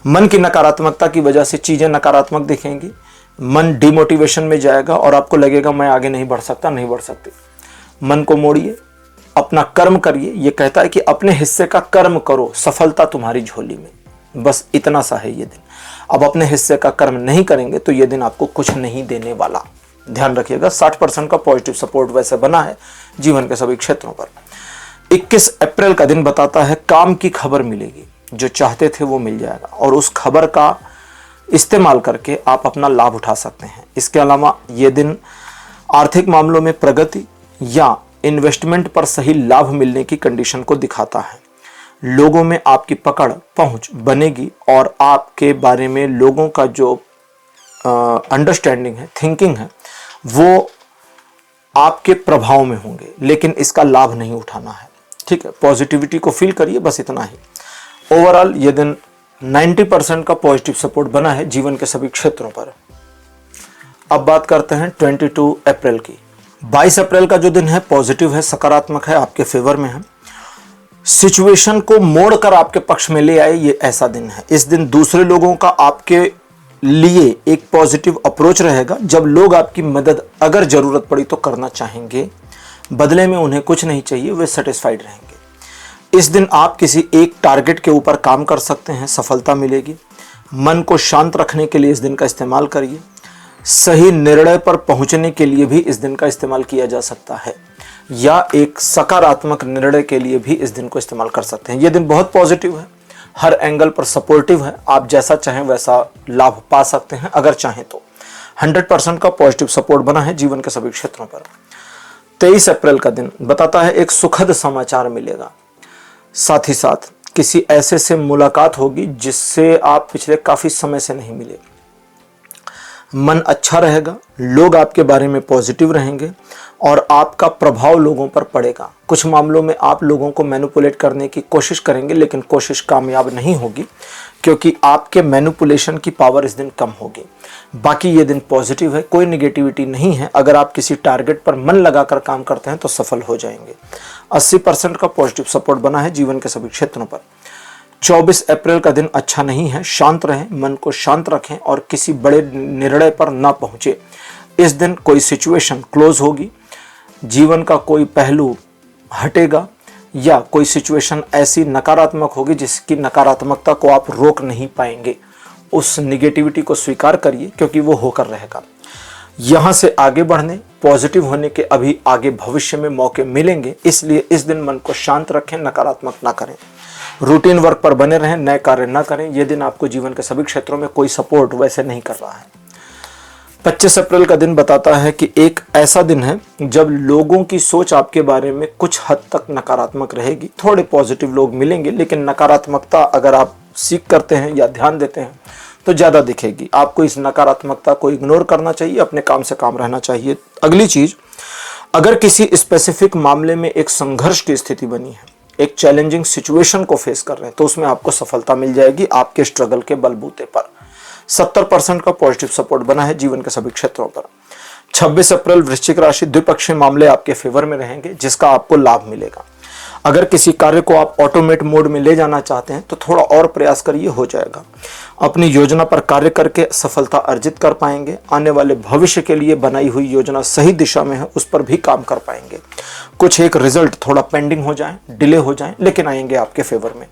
S1: मन की नकारात्मकता की वजह से चीजें नकारात्मक दिखेंगी, मन डिमोटिवेशन में जाएगा और आपको लगेगा मैं आगे नहीं बढ़ सकता, नहीं बढ़ सकती। मन को मोड़िए, अपना कर्म करिए। ये कहता है कि अपने हिस्से का कर्म करो, सफलता तुम्हारी झोली में। बस इतना सा है ये दिन। अब अपने हिस्से का कर्म नहीं करेंगे तो ये दिन आपको कुछ नहीं देने वाला। ध्यान रखिएगा। 60% का पॉजिटिव सपोर्ट वैसे बना है जीवन के सभी क्षेत्रों पर। 21 अप्रैल का दिन बताता है काम की खबर मिलेगी, जो चाहते थे वो मिल जाएगा और उस खबर का इस्तेमाल करके आप अपना लाभ उठा सकते हैं। इसके अलावा ये दिन आर्थिक मामलों में प्रगति या इन्वेस्टमेंट पर सही लाभ मिलने की कंडीशन को दिखाता है। लोगों में आपकी पकड़ पहुंच बनेगी और आपके बारे में लोगों का जो अंडरस्टैंडिंग है, थिंकिंग है, वो आपके प्रभाव में होंगे, लेकिन इसका लाभ नहीं उठाना है। ठीक है, पॉजिटिविटी को फील करिए, बस इतना ही। ओवरऑल ये दिन 90% का पॉजिटिव सपोर्ट बना है जीवन के सभी क्षेत्रों पर। अब बात करते हैं 22 अप्रैल की। 22 अप्रैल का जो दिन है पॉजिटिव है, सकारात्मक है, आपके फेवर में है। सिचुएशन को मोड़कर आपके पक्ष में ले आए, ये ऐसा दिन है। इस दिन दूसरे लोगों का आपके लिए एक पॉजिटिव अप्रोच रहेगा। जब लोग आपकी मदद अगर जरूरत पड़ी तो करना चाहेंगे, बदले में उन्हें कुछ नहीं चाहिए, वे सेटिस्फाइड रहेंगे। इस दिन आप किसी एक टारगेट के ऊपर काम कर सकते हैं, सफलता मिलेगी। मन को शांत रखने के लिए इस दिन का इस्तेमाल करिए। सही निर्णय पर पहुंचने के लिए भी इस दिन का इस्तेमाल किया जा सकता है, या एक सकारात्मक निर्णय के लिए भी इस दिन को इस्तेमाल कर सकते हैं। यह दिन बहुत पॉजिटिव है, हर एंगल पर सपोर्टिव है। आप जैसा चाहें वैसा लाभ पा सकते हैं अगर चाहें तो। 100% का पॉजिटिव सपोर्ट बना है जीवन के सभी क्षेत्रों पर। 23 अप्रैल का दिन बताता है एक सुखद समाचार मिलेगा। साथ ही साथ किसी ऐसे से मुलाकात होगी जिससे आप पिछले काफी समय से नहीं मिले। मन अच्छा रहेगा, लोग आपके बारे में पॉजिटिव रहेंगे और आपका प्रभाव लोगों पर पड़ेगा। कुछ मामलों में आप लोगों को मैनिपुलेट करने की कोशिश करेंगे, लेकिन कोशिश कामयाब नहीं होगी क्योंकि आपके मैनिपुलेशन की पावर इस दिन कम होगी। बाकी ये दिन पॉजिटिव है, कोई निगेटिविटी नहीं है। अगर आप किसी टारगेट पर मन लगाकर काम करते हैं तो सफल हो जाएंगे। 80% का पॉजिटिव सपोर्ट बना है जीवन के सभी क्षेत्रों पर। 24 अप्रैल का दिन अच्छा नहीं है, शांत रहें, मन को शांत रखें और किसी बड़े निर्णय पर ना पहुंचे। इस दिन कोई सिचुएशन क्लोज होगी, जीवन का कोई पहलू हटेगा या कोई सिचुएशन ऐसी नकारात्मक होगी जिसकी नकारात्मकता को आप रोक नहीं पाएंगे। उस निगेटिविटी को स्वीकार करिए क्योंकि वो होकर रहेगा। यहाँ से आगे बढ़ने, पॉजिटिव होने के अभी आगे भविष्य में मौके मिलेंगे, इसलिए इस दिन मन को शांत रखें, नकारात्मक ना करें। रूटीन वर्क पर बने रहें, नए कार्य ना करें। यह दिन आपको जीवन के सभी क्षेत्रों में कोई सपोर्ट वैसे नहीं कर रहा है। 25 अप्रैल का दिन बताता है कि एक ऐसा दिन है जब लोगों की सोच आपके बारे में कुछ हद तक नकारात्मक रहेगी। थोड़े पॉजिटिव लोग मिलेंगे, लेकिन नकारात्मकता अगर आप सीख करते हैं या ध्यान देते हैं तो ज़्यादा दिखेगी। आपको इस नकारात्मकता को इग्नोर करना चाहिए, अपने काम से काम रहना चाहिए। अगली चीज़, अगर किसी स्पेसिफिक मामले में एक संघर्ष की स्थिति बनी है, एक चैलेंजिंग सिचुएशन को फेस कर रहे हैं, तो उसमें आपको सफलता मिल जाएगी आपके स्ट्रगल के बलबूते पर। 70% का पॉजिटिव सपोर्ट बना है जीवन के सभी क्षेत्रों पर। 26 अप्रैल वृश्चिक राशि, द्विपक्षीय मामले आपके फेवर में रहेंगे जिसका आपको लाभ मिलेगा। अगर किसी कार्य को आप ऑटोमेट मोड में ले जाना चाहते हैं तो थोड़ा और प्रयास करिए, हो जाएगा। अपनी योजना पर कार्य करके सफलता अर्जित कर पाएंगे। आने वाले भविष्य के लिए बनाई हुई योजना सही दिशा में है, उस पर भी काम कर पाएंगे। कुछ एक रिजल्ट थोड़ा पेंडिंग हो जाए, डिले हो जाए, लेकिन आएंगे आपके फेवर में।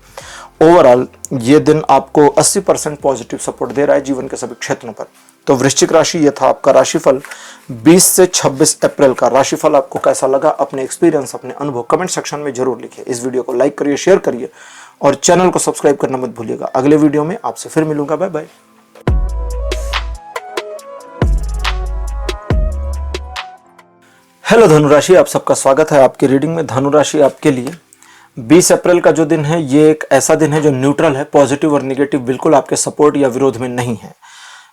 S1: ओवरऑल ये दिन आपको 80% पॉजिटिव सपोर्ट दे रहा है जीवन के सभी क्षेत्रों पर। तो वृश्चिक राशि, ये था आपका राशिफल 20 से 26 अप्रैल का। राशिफल आपको कैसा लगा, अपने एक्सपीरियंस, अपने अनुभव कमेंट सेक्शन में जरूर लिखिए। इस वीडियो को लाइक करिए, शेयर करिए और चैनल को सब्सक्राइब करना मत भूलिएगा। अगले वीडियो में आपसे फिर मिलूंगा। Bye bye. हेलो धनुराशि, आप सबका स्वागत है आपकी रीडिंग में। धनुराशि आपके लिए 20 अप्रैल का जो दिन है, ये एक ऐसा दिन है जो न्यूट्रल है। पॉजिटिव और निगेटिव बिल्कुल आपके सपोर्ट या विरोध में नहीं है।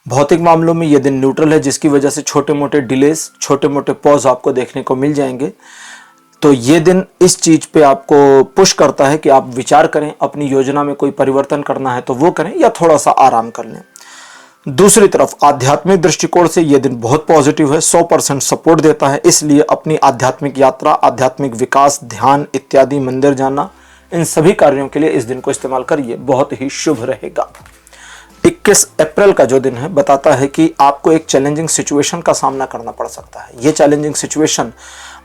S1: भौतिक मामलों में यह दिन न्यूट्रल है, जिसकी वजह से छोटे मोटे डिलेस, छोटे मोटे पॉज आपको देखने को मिल जाएंगे। तो ये दिन इस चीज पे आपको पुश करता है कि आप विचार करें, अपनी योजना में कोई परिवर्तन करना है तो वो करें या थोड़ा सा आराम कर लें। दूसरी तरफ आध्यात्मिक दृष्टिकोण से यह दिन बहुत पॉजिटिव है, 100% सपोर्ट देता है। इसलिए अपनी आध्यात्मिक यात्रा, आध्यात्मिक विकास, ध्यान इत्यादि, मंदिर जाना, इन सभी कार्यों के लिए इस दिन को इस्तेमाल करिए, बहुत ही शुभ रहेगा। 21 अप्रैल का जो दिन है बताता है कि आपको एक चैलेंजिंग सिचुएशन का सामना करना पड़ सकता है। ये चैलेंजिंग सिचुएशन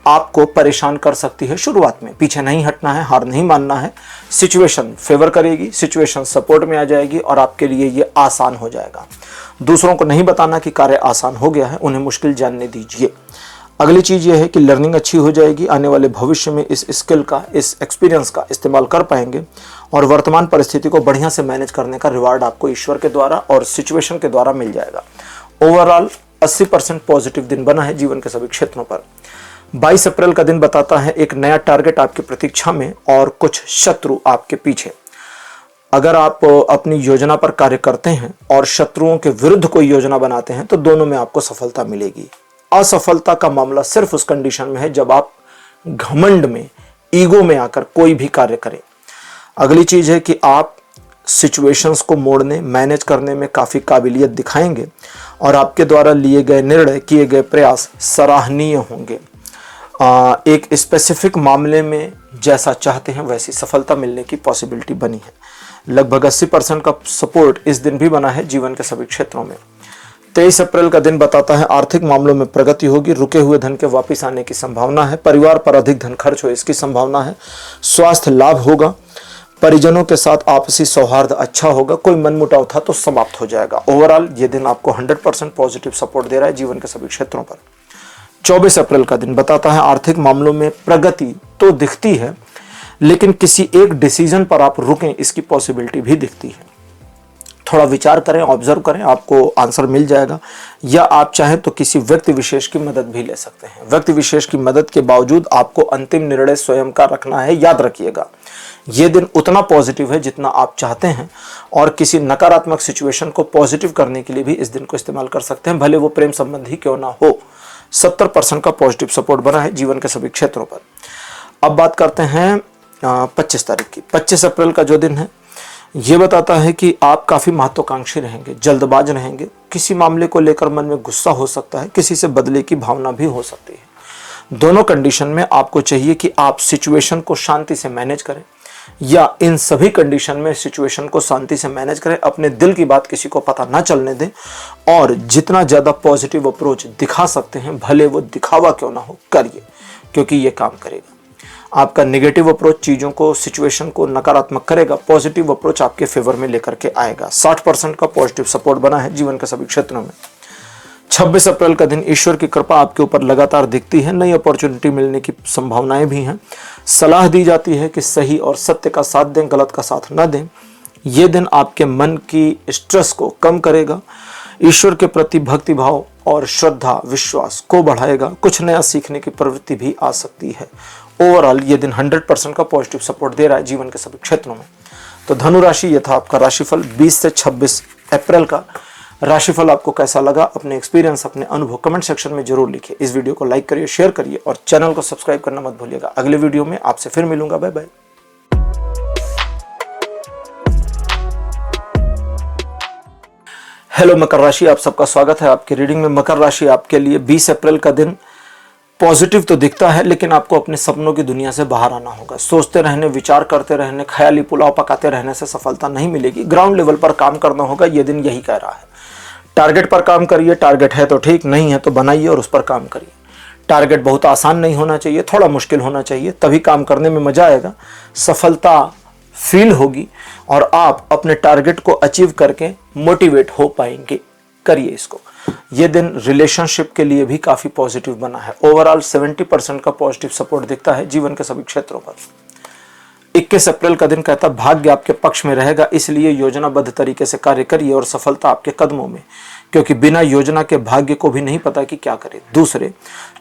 S1: आपको परेशान कर सकती है। शुरुआत में पीछे नहीं हटना है, हार नहीं मानना है। सिचुएशन फेवर करेगी, सिचुएशन सपोर्ट में आ जाएगी और आपके लिए ये आसान हो जाएगा। दूसरों को नहीं बताना कि कार्य आसान हो गया है, उन्हें मुश्किल जानने दीजिए। अगली चीज़ ये है कि लर्निंग अच्छी हो जाएगी। आने वाले भविष्य में इस स्किल का, इस एक्सपीरियंस का इस्तेमाल कर पाएंगे और वर्तमान परिस्थिति को बढ़िया से मैनेज करने का रिवार्ड आपको ईश्वर के द्वारा और सिचुएशन के द्वारा मिल जाएगा। ओवरऑल 80% पॉजिटिव दिन बना है जीवन के सभी क्षेत्रों पर। 22 अप्रैल का दिन बताता है एक नया टारगेट आपकी प्रतीक्षा में और कुछ शत्रु आपके पीछे। अगर आप अपनी योजना पर कार्य करते हैं और शत्रुओं के विरुद्ध कोई योजना बनाते हैं तो दोनों में आपको सफलता मिलेगी। असफलता का मामला सिर्फ उस कंडीशन में है जब आप घमंड में, ईगो में आकर कोई भी कार्य करें। अगली चीज है कि आप सिचुएशंस को मोड़ने, मैनेज करने में काफी काबिलियत दिखाएंगे और आपके द्वारा लिए गए निर्णय, किए गए प्रयास सराहनीय होंगे। एक स्पेसिफिक मामले में जैसा चाहते हैं वैसी सफलता मिलने की पॉसिबिलिटी बनी है। लगभग 80% का सपोर्ट इस दिन भी बना है जीवन के सभी क्षेत्रों में। 23 अप्रैल का दिन बताता है आर्थिक मामलों में प्रगति होगी, रुके हुए धन के वापस आने की संभावना है, परिवार पर अधिक धन खर्च हो इसकी संभावना है, स्वास्थ्य लाभ होगा, परिजनों के साथ आपसी सौहार्द अच्छा होगा, कोई मनमुटाव था तो समाप्त हो जाएगा। ओवरऑल ये दिन आपको 100% पॉजिटिव सपोर्ट दे रहा है जीवन के सभी क्षेत्रों पर। 24 अप्रैल का दिन बताता है आर्थिक मामलों में प्रगति तो दिखती है लेकिन किसी एक डिसीजन पर आप रुकें इसकी पॉसिबिलिटी भी दिखती है। थोड़ा विचार करें, ऑब्जर्व करें, आपको आंसर मिल जाएगा। या आप चाहें तो किसी व्यक्ति विशेष की मदद भी ले सकते हैं। व्यक्ति विशेष की मदद के बावजूद आपको अंतिम निर्णय स्वयं का रखना है। याद रखिएगा ये दिन उतना पॉजिटिव है जितना आप चाहते हैं और किसी नकारात्मक सिचुएशन को पॉजिटिव करने के लिए भी इस दिन को इस्तेमाल कर सकते हैं, भले वो प्रेम संबंध ही क्यों ना हो। 70% का पॉजिटिव सपोर्ट बना है जीवन के सभी क्षेत्रों पर। अब बात करते हैं 25 तारीख की। 25 अप्रैल का जो दिन है ये बताता है कि आप काफ़ी महत्वाकांक्षी रहेंगे, जल्दबाज रहेंगे, किसी मामले को लेकर मन में गुस्सा हो सकता है, किसी से बदले की भावना भी हो सकती है। दोनों कंडीशन में आपको चाहिए कि आप सिचुएशन को शांति से मैनेज करें या इन सभी कंडीशन में सिचुएशन को शांति से मैनेज करें, अपने दिल की बात किसी को पता ना चलने दें और जितना ज़्यादा पॉजिटिव अप्रोच दिखा सकते हैं, भले वो दिखावा क्यों ना हो, करिए क्योंकि ये काम करेगा। आपका नेगेटिव अप्रोच चीज़ों को, सिचुएशन को नकारात्मक करेगा, पॉजिटिव अप्रोच आपके फेवर में लेकर के आएगा। 60% का पॉजिटिव सपोर्ट बना है जीवन के सभी क्षेत्रों में। 26 अप्रैल का दिन ईश्वर की कृपा आपके ऊपर लगातार दिखती है, नई अपॉर्चुनिटी मिलने की संभावनाएं भी हैं। सलाह दी जाती है कि सही और सत्य का साथ दें, गलत का साथ न दें। ये दिन आपके मन की स्ट्रेस को कम करेगा, ईश्वर के प्रति भक्ति भाव और श्रद्धा विश्वास को बढ़ाएगा, कुछ नया सीखने की प्रवृत्ति भी आ सकती है। ओवरऑल ये दिन 100% का पॉजिटिव सपोर्ट दे रहा है जीवन के सभी क्षेत्रों में। तो धनु राशि ये था आपका राशिफल 20 से 26 अप्रैल का। राशिफल आपको कैसा लगा, अपने एक्सपीरियंस, अपने अनुभव कमेंट सेक्शन में जरूर लिखिए। इस वीडियो को लाइक करिए, शेयर करिए और चैनल को सब्सक्राइब करना मत भूलिएगा। अगले वीडियो में आपसे फिर मिलूंगा। Bye bye. हेलो मकर राशि, आप सबका स्वागत है आपकी रीडिंग में। मकर राशि आपके लिए 20 अप्रैल का दिन पॉजिटिव तो दिखता है लेकिन आपको अपने सपनों की दुनिया से बाहर आना होगा। सोचते रहने, विचार करते रहने, ख्याली पुलाव पकाते रहने से सफलता नहीं मिलेगी। ग्राउंड लेवल पर काम करना होगा, ये दिन यही कह रहा है। टारगेट पर काम करिए, टारगेट है तो ठीक, नहीं है तो बनाइए और उस पर काम करिए। टारगेट बहुत आसान नहीं होना चाहिए, थोड़ा मुश्किल होना चाहिए, तभी काम करने में मजा आएगा, सफलता फील होगी और आप अपने टारगेट को अचीव करके मोटिवेट हो पाएंगे। करिए इसको। ये दिन रिलेशनशिप के लिए भी काफी पॉजिटिव बना है। ओवरऑल 70% का पॉजिटिव सपोर्ट दिखता है जीवन के सभी क्षेत्रों पर। 21 अप्रैल का दिन कहता है भाग्य आपके पक्ष में रहेगा, इसलिए योजनाबद्ध तरीके से कार्य करिए और सफलता आपके कदमों में, क्योंकि बिना योजना के भाग्य को भी नहीं पता कि क्या करे। दूसरे,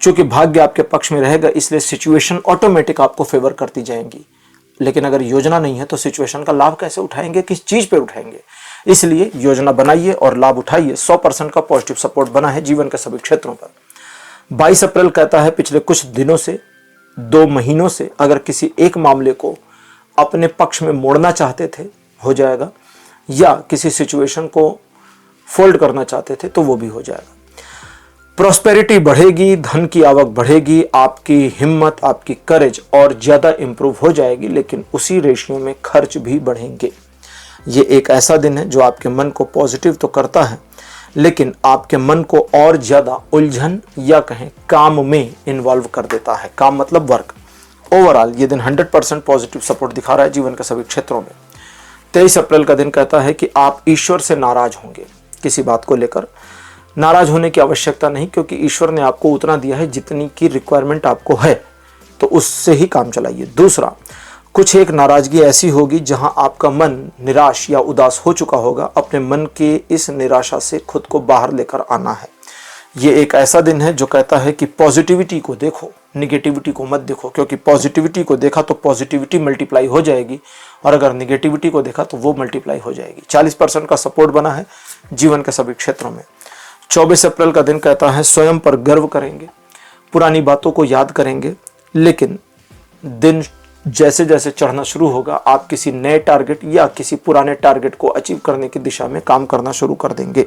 S1: चूंकि भाग्य आपके पक्ष में रहेगा इसलिए सिचुएशन ऑटोमेटिक आपको फेवर करती जाएंगी, लेकिन अगर योजना नहीं है तो सिचुएशन का लाभ कैसे उठाएंगे, किस चीज पे उठाएंगे। इसलिए योजना बनाइए और लाभ उठाइए। 100% का पॉजिटिव सपोर्ट बना है जीवन के सभी क्षेत्रों पर। 22 अप्रैल कहता है पिछले कुछ दिनों से, 2 महीनों से अगर किसी एक मामले को अपने पक्ष में मोड़ना चाहते थे हो जाएगा, या किसी सिचुएशन को फोल्ड करना चाहते थे तो वो भी हो जाएगा। प्रॉस्पेरिटी बढ़ेगी, धन की आवक बढ़ेगी, आपकी हिम्मत, आपकी करेज और ज्यादा इंप्रूव हो जाएगी, लेकिन उसी रेशियो में खर्च भी बढ़ेंगे। ये एक ऐसा दिन है जो आपके मन को पॉजिटिव तो करता है, लेकिन आपके मन को और ज़्यादा उलझन या कहें काम में इन्वॉल्व कर देता है। काम मतलब वर्क। ओवरऑल ये दिन 100% पॉजिटिव सपोर्ट दिखा रहा है जीवन के सभी क्षेत्रों में। 23 अप्रैल का दिन कहता है कि आप ईश्वर से नाराज होंगे। किसी बात को लेकर नाराज होने की आवश्यकता नहीं, क्योंकि ईश्वर ने आपको उतना दिया है जितनी की रिक्वायरमेंट आपको है, तो उससे ही काम चलाइए। दूसरा, कुछ एक नाराजगी ऐसी होगी जहां आपका मन निराश या उदास हो चुका होगा। अपने मन के इस निराशा से खुद को बाहर लेकर आना है। ये एक ऐसा दिन है जो कहता है कि पॉजिटिविटी को देखो, निगेटिविटी को मत देखो, क्योंकि पॉजिटिविटी को देखा तो पॉजिटिविटी मल्टीप्लाई हो जाएगी, और अगर निगेटिविटी को देखा तो वो मल्टीप्लाई हो जाएगी। 40% का सपोर्ट बना है जीवन के सभी क्षेत्रों में। 24 अप्रैल का दिन कहता है स्वयं पर गर्व करेंगे, पुरानी बातों को याद करेंगे, लेकिन दिन जैसे जैसे चढ़ना शुरू होगा आप किसी नए टारगेट या किसी पुराने टारगेट को अचीव करने की दिशा में काम करना शुरू कर देंगे।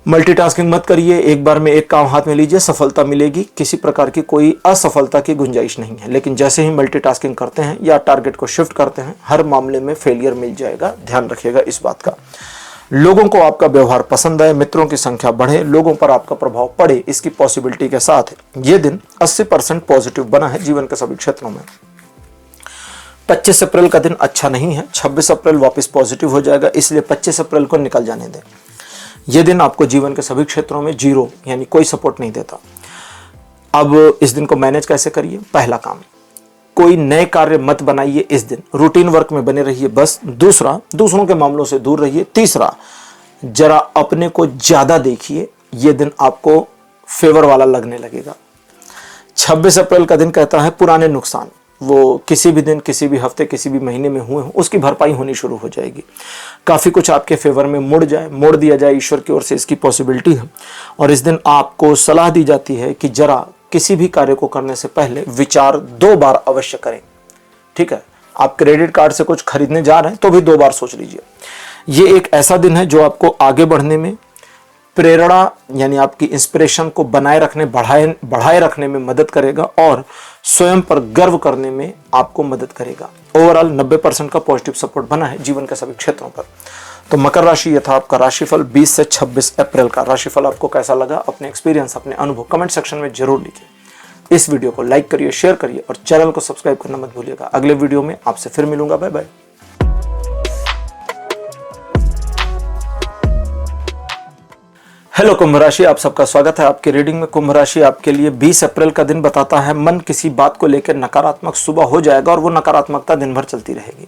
S1: मल्टीटास्किंग मत करिए, एक बार में एक काम हाथ में लीजिए, सफलता मिलेगी। किसी प्रकार की कोई असफलता की गुंजाइश नहीं है, लेकिन जैसे ही मल्टीटास्किंग करते हैं या टारगेट को शिफ्ट करते हैं, हर मामले में फेलियर मिल जाएगा। ध्यान रखिएगा इस बात का। लोगों को आपका व्यवहार पसंद आए, मित्रों की संख्या बढ़े, लोगों पर आपका प्रभाव पड़े, इसकी पॉसिबिलिटी के साथ ये दिन 80% पॉजिटिव बना है जीवन के सभी क्षेत्रों में। 25 अप्रैल का दिन अच्छा नहीं है। 26 अप्रैल वापस पॉजिटिव हो जाएगा, इसलिए 25 अप्रैल को निकल जाने दें। यह दिन आपको जीवन के सभी क्षेत्रों में जीरो यानी कोई सपोर्ट नहीं देता। अब इस दिन को मैनेज कैसे करिए? पहला काम, कोई नए कार्य मत बनाइए इस दिन, रूटीन वर्क में बने रहिए बस। दूसरा, दूसरों के मामलों से दूर रहिए। तीसरा, जरा अपने को ज्यादा देखिए, यह दिन आपको फेवर वाला लगने लगेगा। 26 अप्रैल का दिन कहता है पुराने नुकसान, वो किसी भी दिन, किसी भी हफ्ते, किसी भी महीने में हुए हों, उसकी भरपाई होनी शुरू हो जाएगी। काफ़ी कुछ आपके फेवर में मोड़ दिया जाए ईश्वर की ओर से, इसकी पॉसिबिलिटी है। और इस दिन आपको सलाह दी जाती है कि जरा किसी भी कार्य को करने से पहले विचार 2 बार अवश्य करें। ठीक है, आप क्रेडिट कार्ड से कुछ खरीदने जा रहे हैं तो भी 2 बार सोच लीजिए। ये एक ऐसा दिन है जो आपको आगे बढ़ने में, प्रेरणा यानी आपकी इंस्पिरेशन को बढ़ाए रखने में मदद करेगा और स्वयं पर गर्व करने में आपको मदद करेगा। ओवरऑल 90% का पॉजिटिव सपोर्ट बना है जीवन के सभी क्षेत्रों पर। तो मकर राशि, यह था आपका राशिफल 20 से 26 अप्रैल का। राशिफल आपको कैसा लगा? अपने एक्सपीरियंस, अपने अनुभव कमेंट सेक्शन में जरूर लिखिए। इस वीडियो को लाइक करिए, शेयर करिए और चैनल को सब्सक्राइब करना मत भूलिएगा। अगले वीडियो में आपसे फिर मिलूंगा। Bye bye. हेलो कुंभ राशि, आप सबका स्वागत है आपके रीडिंग में। कुंभ राशि आपके लिए 20 अप्रैल का दिन बताता है मन किसी बात को लेकर नकारात्मक सुबह हो जाएगा और वो नकारात्मकता दिन भर चलती रहेगी।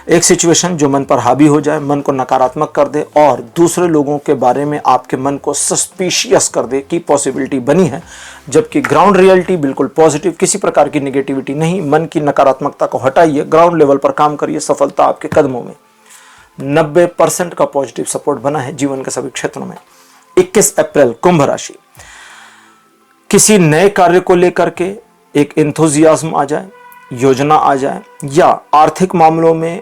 S1: एक सिचुएशन जो मन पर हावी हो जाए, मन को नकारात्मक कर दे और दूसरे लोगों के बारे में आपके मन को सस्पिशियस कर दे की पॉसिबिलिटी बनी है, जबकि ग्राउंड रियलिटी बिल्कुल पॉजिटिव, किसी प्रकार की निगेटिविटी नहीं। मन की नकारात्मकता को हटाइए, ग्राउंड लेवल पर काम करिए, सफलता आपके कदमों में। 90% का पॉजिटिव सपोर्ट बना है जीवन के सभी क्षेत्रों में। 21 अप्रैल कुंभ राशि, किसी नए कार्य को लेकर के एक एंथुजियाज्म आ जाए, योजना आ जाए, या आर्थिक मामलों में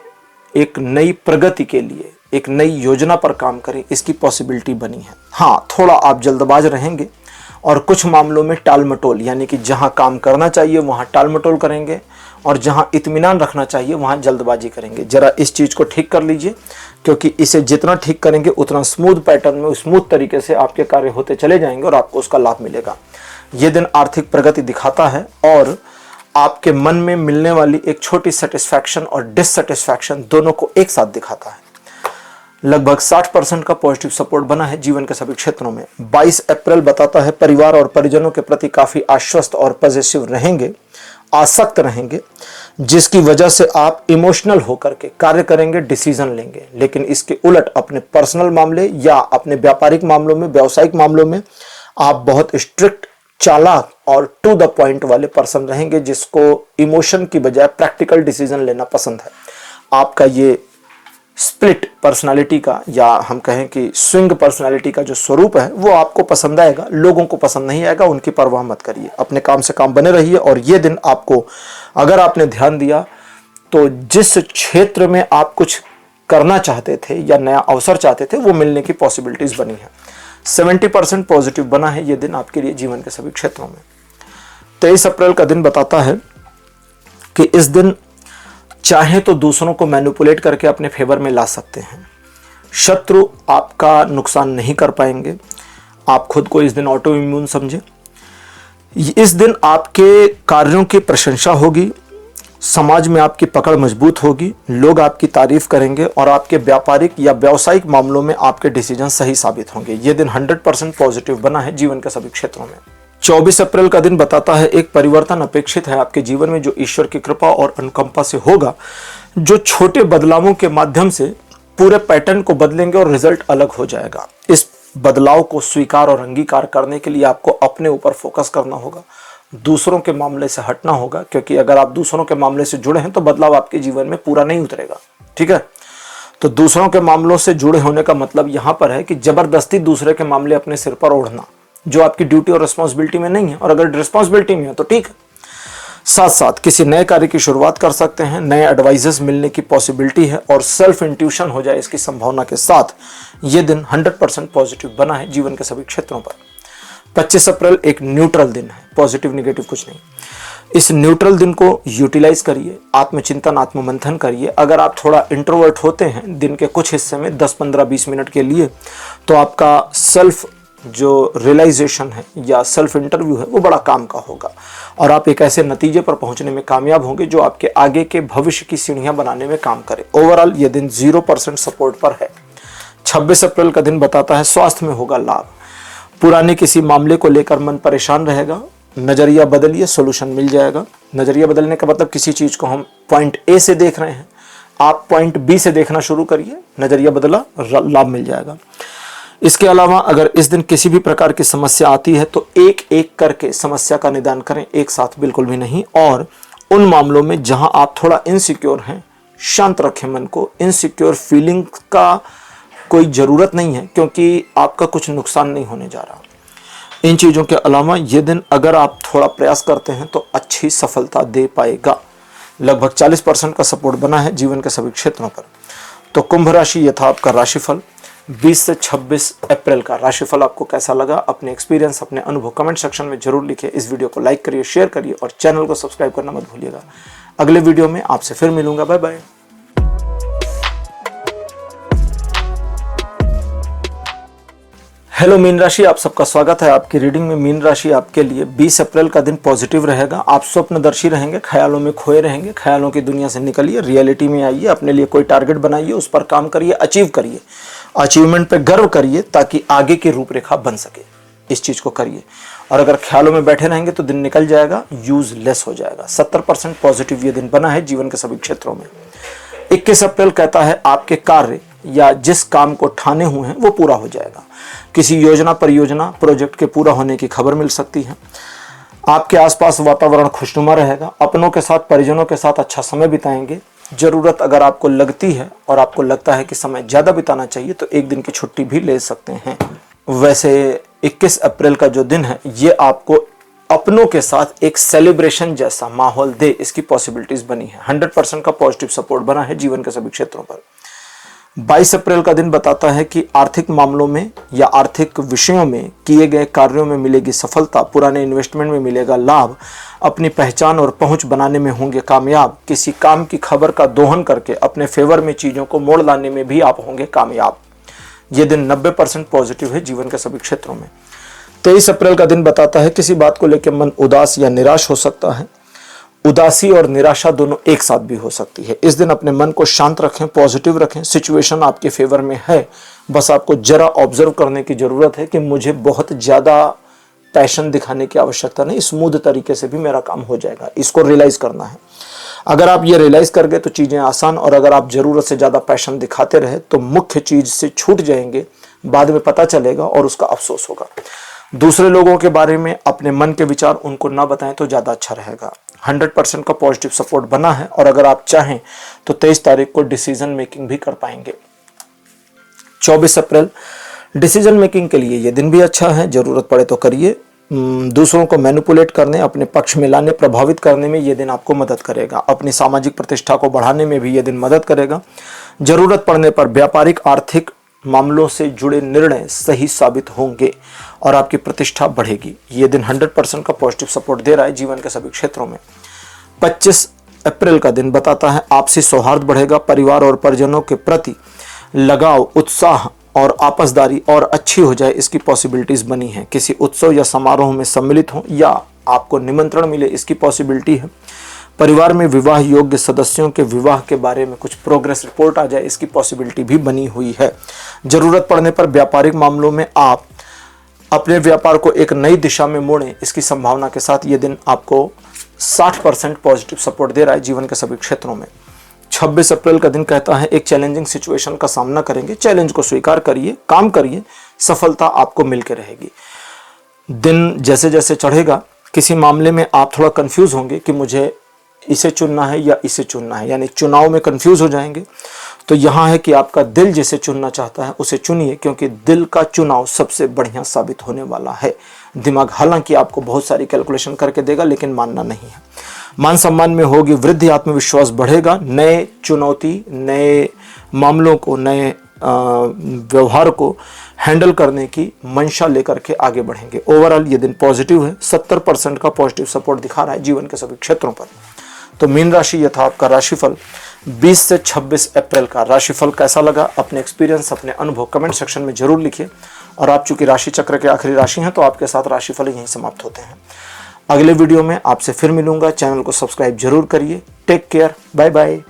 S1: एक नई प्रगति के लिए एक नई योजना पर काम करें, इसकी पॉसिबिलिटी बनी है। हाँ, थोड़ा आप जल्दबाज रहेंगे और कुछ मामलों में टाल मटोल, यानी कि जहां काम करना चाहिए वहां टाल मटोल करेंगे और जहां इत्मीनान रखना चाहिए वहां जल्दबाजी करेंगे। जरा इस चीज को ठीक कर लीजिए, क्योंकि इसे जितना ठीक करेंगे उतना स्मूथ पैटर्न में, स्मूथ तरीके से आपके कार्य होते चले जाएंगे और आपको उसका लाभ मिलेगा। यह दिन आर्थिक प्रगति दिखाता है और आपके मन में मिलने वाली एक छोटी सेटिस्फैक्शन और डिससेटिस्फैक्शन दोनों को एक साथ दिखाता है। लगभग 60% का पॉजिटिव सपोर्ट बना है जीवन के सभी क्षेत्रों में। 22 अप्रैल बताता है परिवार और परिजनों के प्रति काफी आश्वस्त और पॉजिटिव रहेंगे, आसक्त रहेंगे, जिसकी वजह से आप इमोशनल होकर के कार्य करेंगे, डिसीजन लेंगे। लेकिन इसके उलट अपने पर्सनल मामले या अपने व्यापारिक मामलों में, व्यावसायिक मामलों में आप बहुत स्ट्रिक्ट, चालाक और टू द पॉइंट वाले पर्सन रहेंगे, जिसको इमोशन की बजाय प्रैक्टिकल डिसीजन लेना पसंद है। आपका ये स्प्लिट पर्सनालिटी का, या हम कहें कि स्विंग पर्सनालिटी का जो स्वरूप है वो आपको पसंद आएगा, लोगों को पसंद नहीं आएगा, उनकी परवाह मत करिए, अपने काम से काम बने रहिए। और ये दिन आपको, अगर आपने ध्यान दिया तो जिस क्षेत्र में आप कुछ करना चाहते थे या नया अवसर चाहते थे वो मिलने की पॉसिबिलिटीज बनी है। 70% पॉजिटिव बना है ये दिन आपके लिए जीवन के सभी क्षेत्रों में। 23 अप्रैल का दिन बताता है कि इस दिन चाहे तो दूसरों को मैनिपुलेट करके अपने फेवर में ला सकते हैं। शत्रु आपका नुकसान नहीं कर पाएंगे। आप खुद को इस दिन ऑटो इम्यून समझे। इस दिन आपके कार्यों की प्रशंसा होगी, समाज में आपकी पकड़ मजबूत होगी, लोग आपकी तारीफ करेंगे और आपके व्यापारिक या व्यावसायिक मामलों में आपके डिसीजन सही साबित होंगे। यह दिन 100% पॉजिटिव बना है जीवन के सभी क्षेत्रों में। 24 अप्रैल का दिन बताता है एक परिवर्तन अपेक्षित है आपके जीवन में, जो ईश्वर की कृपा और अनुकंपा से होगा, जो छोटे बदलावों के माध्यम से पूरे पैटर्न को बदलेंगे और रिजल्ट अलग हो जाएगा। इस बदलाव को स्वीकार और अंगीकार करने के लिए आपको अपने ऊपर फोकस करना होगा, दूसरों के मामले से हटना होगा, क्योंकि अगर आप दूसरों के मामले से जुड़े हैं तो बदलाव आपके जीवन में पूरा नहीं उतरेगा। ठीक है, तो दूसरों के मामलों से जुड़े होने का मतलब यहां पर है कि जबरदस्ती दूसरे के मामले अपने सिर पर ओढ़ना, जो आपकी ड्यूटी और रिस्पॉन्सिबिलिटी में नहीं है। और अगर रिस्पॉन्सिबिलिटी में है तो ठीक है। साथ साथ किसी नए कार्य की शुरुआत कर सकते हैं, नए एडवाइजर्स मिलने की पॉसिबिलिटी है और सेल्फ इंट्यूशन हो जाए इसकी संभावना के साथ यह दिन 100% पॉजिटिव बना है जीवन के सभी क्षेत्रों पर। 25 अप्रैल एक न्यूट्रल दिन है, पॉजिटिव निगेटिव कुछ नहीं। इस न्यूट्रल दिन को यूटिलाइज करिए, आत्मचिंतन आत्ममंथन करिए। अगर आप थोड़ा इंट्रोवर्ट होते हैं दिन के कुछ हिस्से में 10, 15, 20 मिनट के लिए, तो आपका सेल्फ जो रियलाइजेशन है या सेल्फ इंटरव्यू है वो बड़ा काम का होगा और आप एक ऐसे नतीजे पर पहुंचने में कामयाब होंगे जो आपके आगे के भविष्य की सीढ़ियां बनाने में काम करे। ओवरऑल ये दिन 0% सपोर्ट पर है। 26 अप्रैल का दिन बताता है स्वास्थ्य में होगा लाभ। पुराने किसी मामले को लेकर मन परेशान रहेगा, नजरिया बदलिए, सोल्यूशन मिल जाएगा। नजरिया बदलने का मतलब किसी चीज को हम पॉइंट ए से देख रहे हैं, आप पॉइंट बी से देखना शुरू करिए, नजरिया बदला, लाभ मिल जाएगा। इसके अलावा अगर इस दिन किसी भी प्रकार की समस्या आती है तो एक एक करके समस्या का निदान करें, एक साथ बिल्कुल भी नहीं। और उन मामलों में जहां आप थोड़ा इनसिक्योर हैं, शांत रखें मन को। इनसिक्योर फीलिंग का कोई ज़रूरत नहीं है, क्योंकि आपका कुछ नुकसान नहीं होने जा रहा। इन चीज़ों के अलावा ये दिन अगर आप थोड़ा प्रयास करते हैं तो अच्छी सफलता दे पाएगा। लगभग 40% का सपोर्ट बना है जीवन के सभी क्षेत्रों पर। तो कुंभ राशि, ये था आपका राशिफल 20 से 26 अप्रैल का। राशिफल आपको कैसा लगा, अपने एक्सपीरियंस, अपने अनुभव कमेंट सेक्शन में जरूर लिखिए। इस वीडियो को लाइक करिए, शेयर करिए और चैनल को सब्सक्राइब करना मत भूलिएगा। अगले वीडियो में आपसे फिर मिलूंगा। Bye bye. हेलो मीन राशि, आप सबका स्वागत है आपकी रीडिंग में। मीन राशि आपके लिए 20 अप्रैल का दिन पॉजिटिव रहेगा। आप स्वप्नदर्शी रहेंगे, ख्यालों में खोए रहेंगे। ख्यालों की दुनिया से निकलिए, रियलिटी में आइए, अपने लिए कोई टारगेट बनाइए, उस पर काम करिए, अचीव करिए, अचीवमेंट पे गर्व करिए ताकि आगे की रूपरेखा बन सके। इस चीज को करिए। और अगर ख्यालों में बैठे रहेंगे तो दिन निकल जाएगा, यूजलेस हो जाएगा। 70% पॉजिटिव ये दिन बना है जीवन के सभी क्षेत्रों में। 21 अप्रैल कहता है आपके कार्य या जिस काम को ठाने हुए हैं वो पूरा हो जाएगा। किसी योजना, परियोजना, प्रोजेक्ट के पूरा होने की खबर मिल सकती है। आपके आसपास वातावरण खुशनुमा रहेगा। अपनों के साथ, परिजनों के साथ अच्छा समय बिताएंगे। जरूरत अगर आपको लगती है और आपको लगता है कि समय ज्यादा बिताना चाहिए तो एक दिन की छुट्टी भी ले सकते हैं। वैसे 21 अप्रैल का जो दिन है ये आपको अपनों के साथ एक सेलिब्रेशन जैसा माहौल दे, इसकी पॉसिबिलिटीज बनी है। 100% का पॉजिटिव सपोर्ट बना है जीवन के सभी क्षेत्रों पर। 22 अप्रैल का दिन बताता है कि आर्थिक मामलों में या आर्थिक विषयों में किए गए कार्यों में मिलेगी सफलता, पुराने इन्वेस्टमेंट में मिलेगा लाभ, अपनी पहचान और पहुंच बनाने में होंगे कामयाब, किसी काम की खबर का दोहन करके अपने फेवर में चीजों को मोड़ लाने में भी आप होंगे कामयाब। ये दिन 90% पॉजिटिव है जीवन के सभी क्षेत्रों में। 23 अप्रैल का दिन बताता है किसी बात को लेकर मन उदास या निराश हो सकता है। उदासी और निराशा दोनों एक साथ भी हो सकती है। इस दिन अपने मन को शांत रखें, पॉजिटिव रखें। सिचुएशन आपके फेवर में है, बस आपको जरा ऑब्जर्व करने की जरूरत है कि मुझे बहुत ज्यादा पैशन दिखाने की आवश्यकता नहीं, स्मूथ तरीके से भी मेरा काम हो जाएगा। इसको रियलाइज करना है। अगर आप ये रियलाइज कर गए तो चीजें आसान, और अगर आप जरूरत से ज्यादा पैशन दिखाते रहे तो मुख्य चीज से छूट जाएंगे, बाद में पता चलेगा और उसका अफसोस होगा। दूसरे लोगों के बारे में अपने मन के विचार उनको ना बताएं तो ज्यादा अच्छा रहेगा। 100% का पॉजिटिव सपोर्ट बना है और अगर आप चाहें तो 23 तारीख को डिसीजन मेकिंग भी कर पाएंगे। 24 अप्रैल डिसीजन मेकिंग के लिए ये दिन भी अच्छा है। जरूरत पड़े तो करिए। दूसरों को मैनिपुलेट करने, अपने पक्ष में लाने, प्रभावित करने में ये दिन आपको मदद करेगा। अपनी सामाजिक प्रतिष्ठा को बढ़ाने में भी ये दिन मदद करेगा। जरूरत पड़ने पर व्यापारिक, आर्थिक मामलों से जुड़े निर्णय सही साबित होंगे और आपकी प्रतिष्ठा बढ़ेगी। ये दिन 100% का पॉजिटिव सपोर्ट दे रहा है जीवन के सभी क्षेत्रों में। 25 अप्रैल का दिन बताता है आपसी सौहार्द बढ़ेगा, परिवार और परिजनों के प्रति लगाव, उत्साह और आपसदारी और अच्छी हो जाए इसकी पॉसिबिलिटीज बनी है। किसी उत्सव या समारोह में सम्मिलित हो या आपको निमंत्रण मिले इसकी पॉसिबिलिटी है। परिवार में विवाह योग्य सदस्यों के विवाह के बारे में कुछ प्रोग्रेस रिपोर्ट आ जाए इसकी पॉसिबिलिटी भी बनी हुई है। जरूरत पड़ने पर व्यापारिक मामलों में आप अपने व्यापार को एक नई दिशा में मोड़ें इसकी संभावना के साथ ये दिन आपको 60% पॉजिटिव सपोर्ट दे रहा है जीवन के सभी क्षेत्रों में। 26 अप्रैल का दिन कहता है एक चैलेंजिंग सिचुएशन का सामना करेंगे, चैलेंज को स्वीकार करिए, काम करिए, सफलता आपको मिलकर रहेगी। दिन जैसे जैसे चढ़ेगा किसी मामले में आप थोड़ा कंफ्यूज होंगे कि मुझे इसे चुनना है या इसे चुनना है, यानी चुनाव में कंफ्यूज हो जाएंगे। तो यहाँ है कि आपका दिल जिसे चुनना चाहता है उसे चुनिए, क्योंकि दिल का चुनाव सबसे बढ़िया साबित होने वाला है। दिमाग हालांकि आपको बहुत सारी कैलकुलेशन करके देगा लेकिन मानना नहीं है। मान सम्मान में होगी वृद्धि, आत्मविश्वास बढ़ेगा, नए चुनौती, नए मामलों को, नए व्यवहार को हैंडल करने की मंशा लेकर के आगे बढ़ेंगे। ओवरऑल ये दिन पॉजिटिव है, 70% का पॉजिटिव सपोर्ट दिखा रहा है जीवन के सभी क्षेत्रों पर। तो मीन राशि यह था आपका राशिफल 20 से 26 अप्रैल का। राशिफल कैसा लगा, अपने एक्सपीरियंस, अपने अनुभव कमेंट सेक्शन में जरूर लिखिए। और आप चूंकि राशि चक्र के आखिरी राशि हैं तो आपके साथ राशिफल यहीं समाप्त होते हैं। अगले वीडियो में आपसे फिर मिलूंगा। चैनल को सब्सक्राइब जरूर करिए। Take care, bye bye.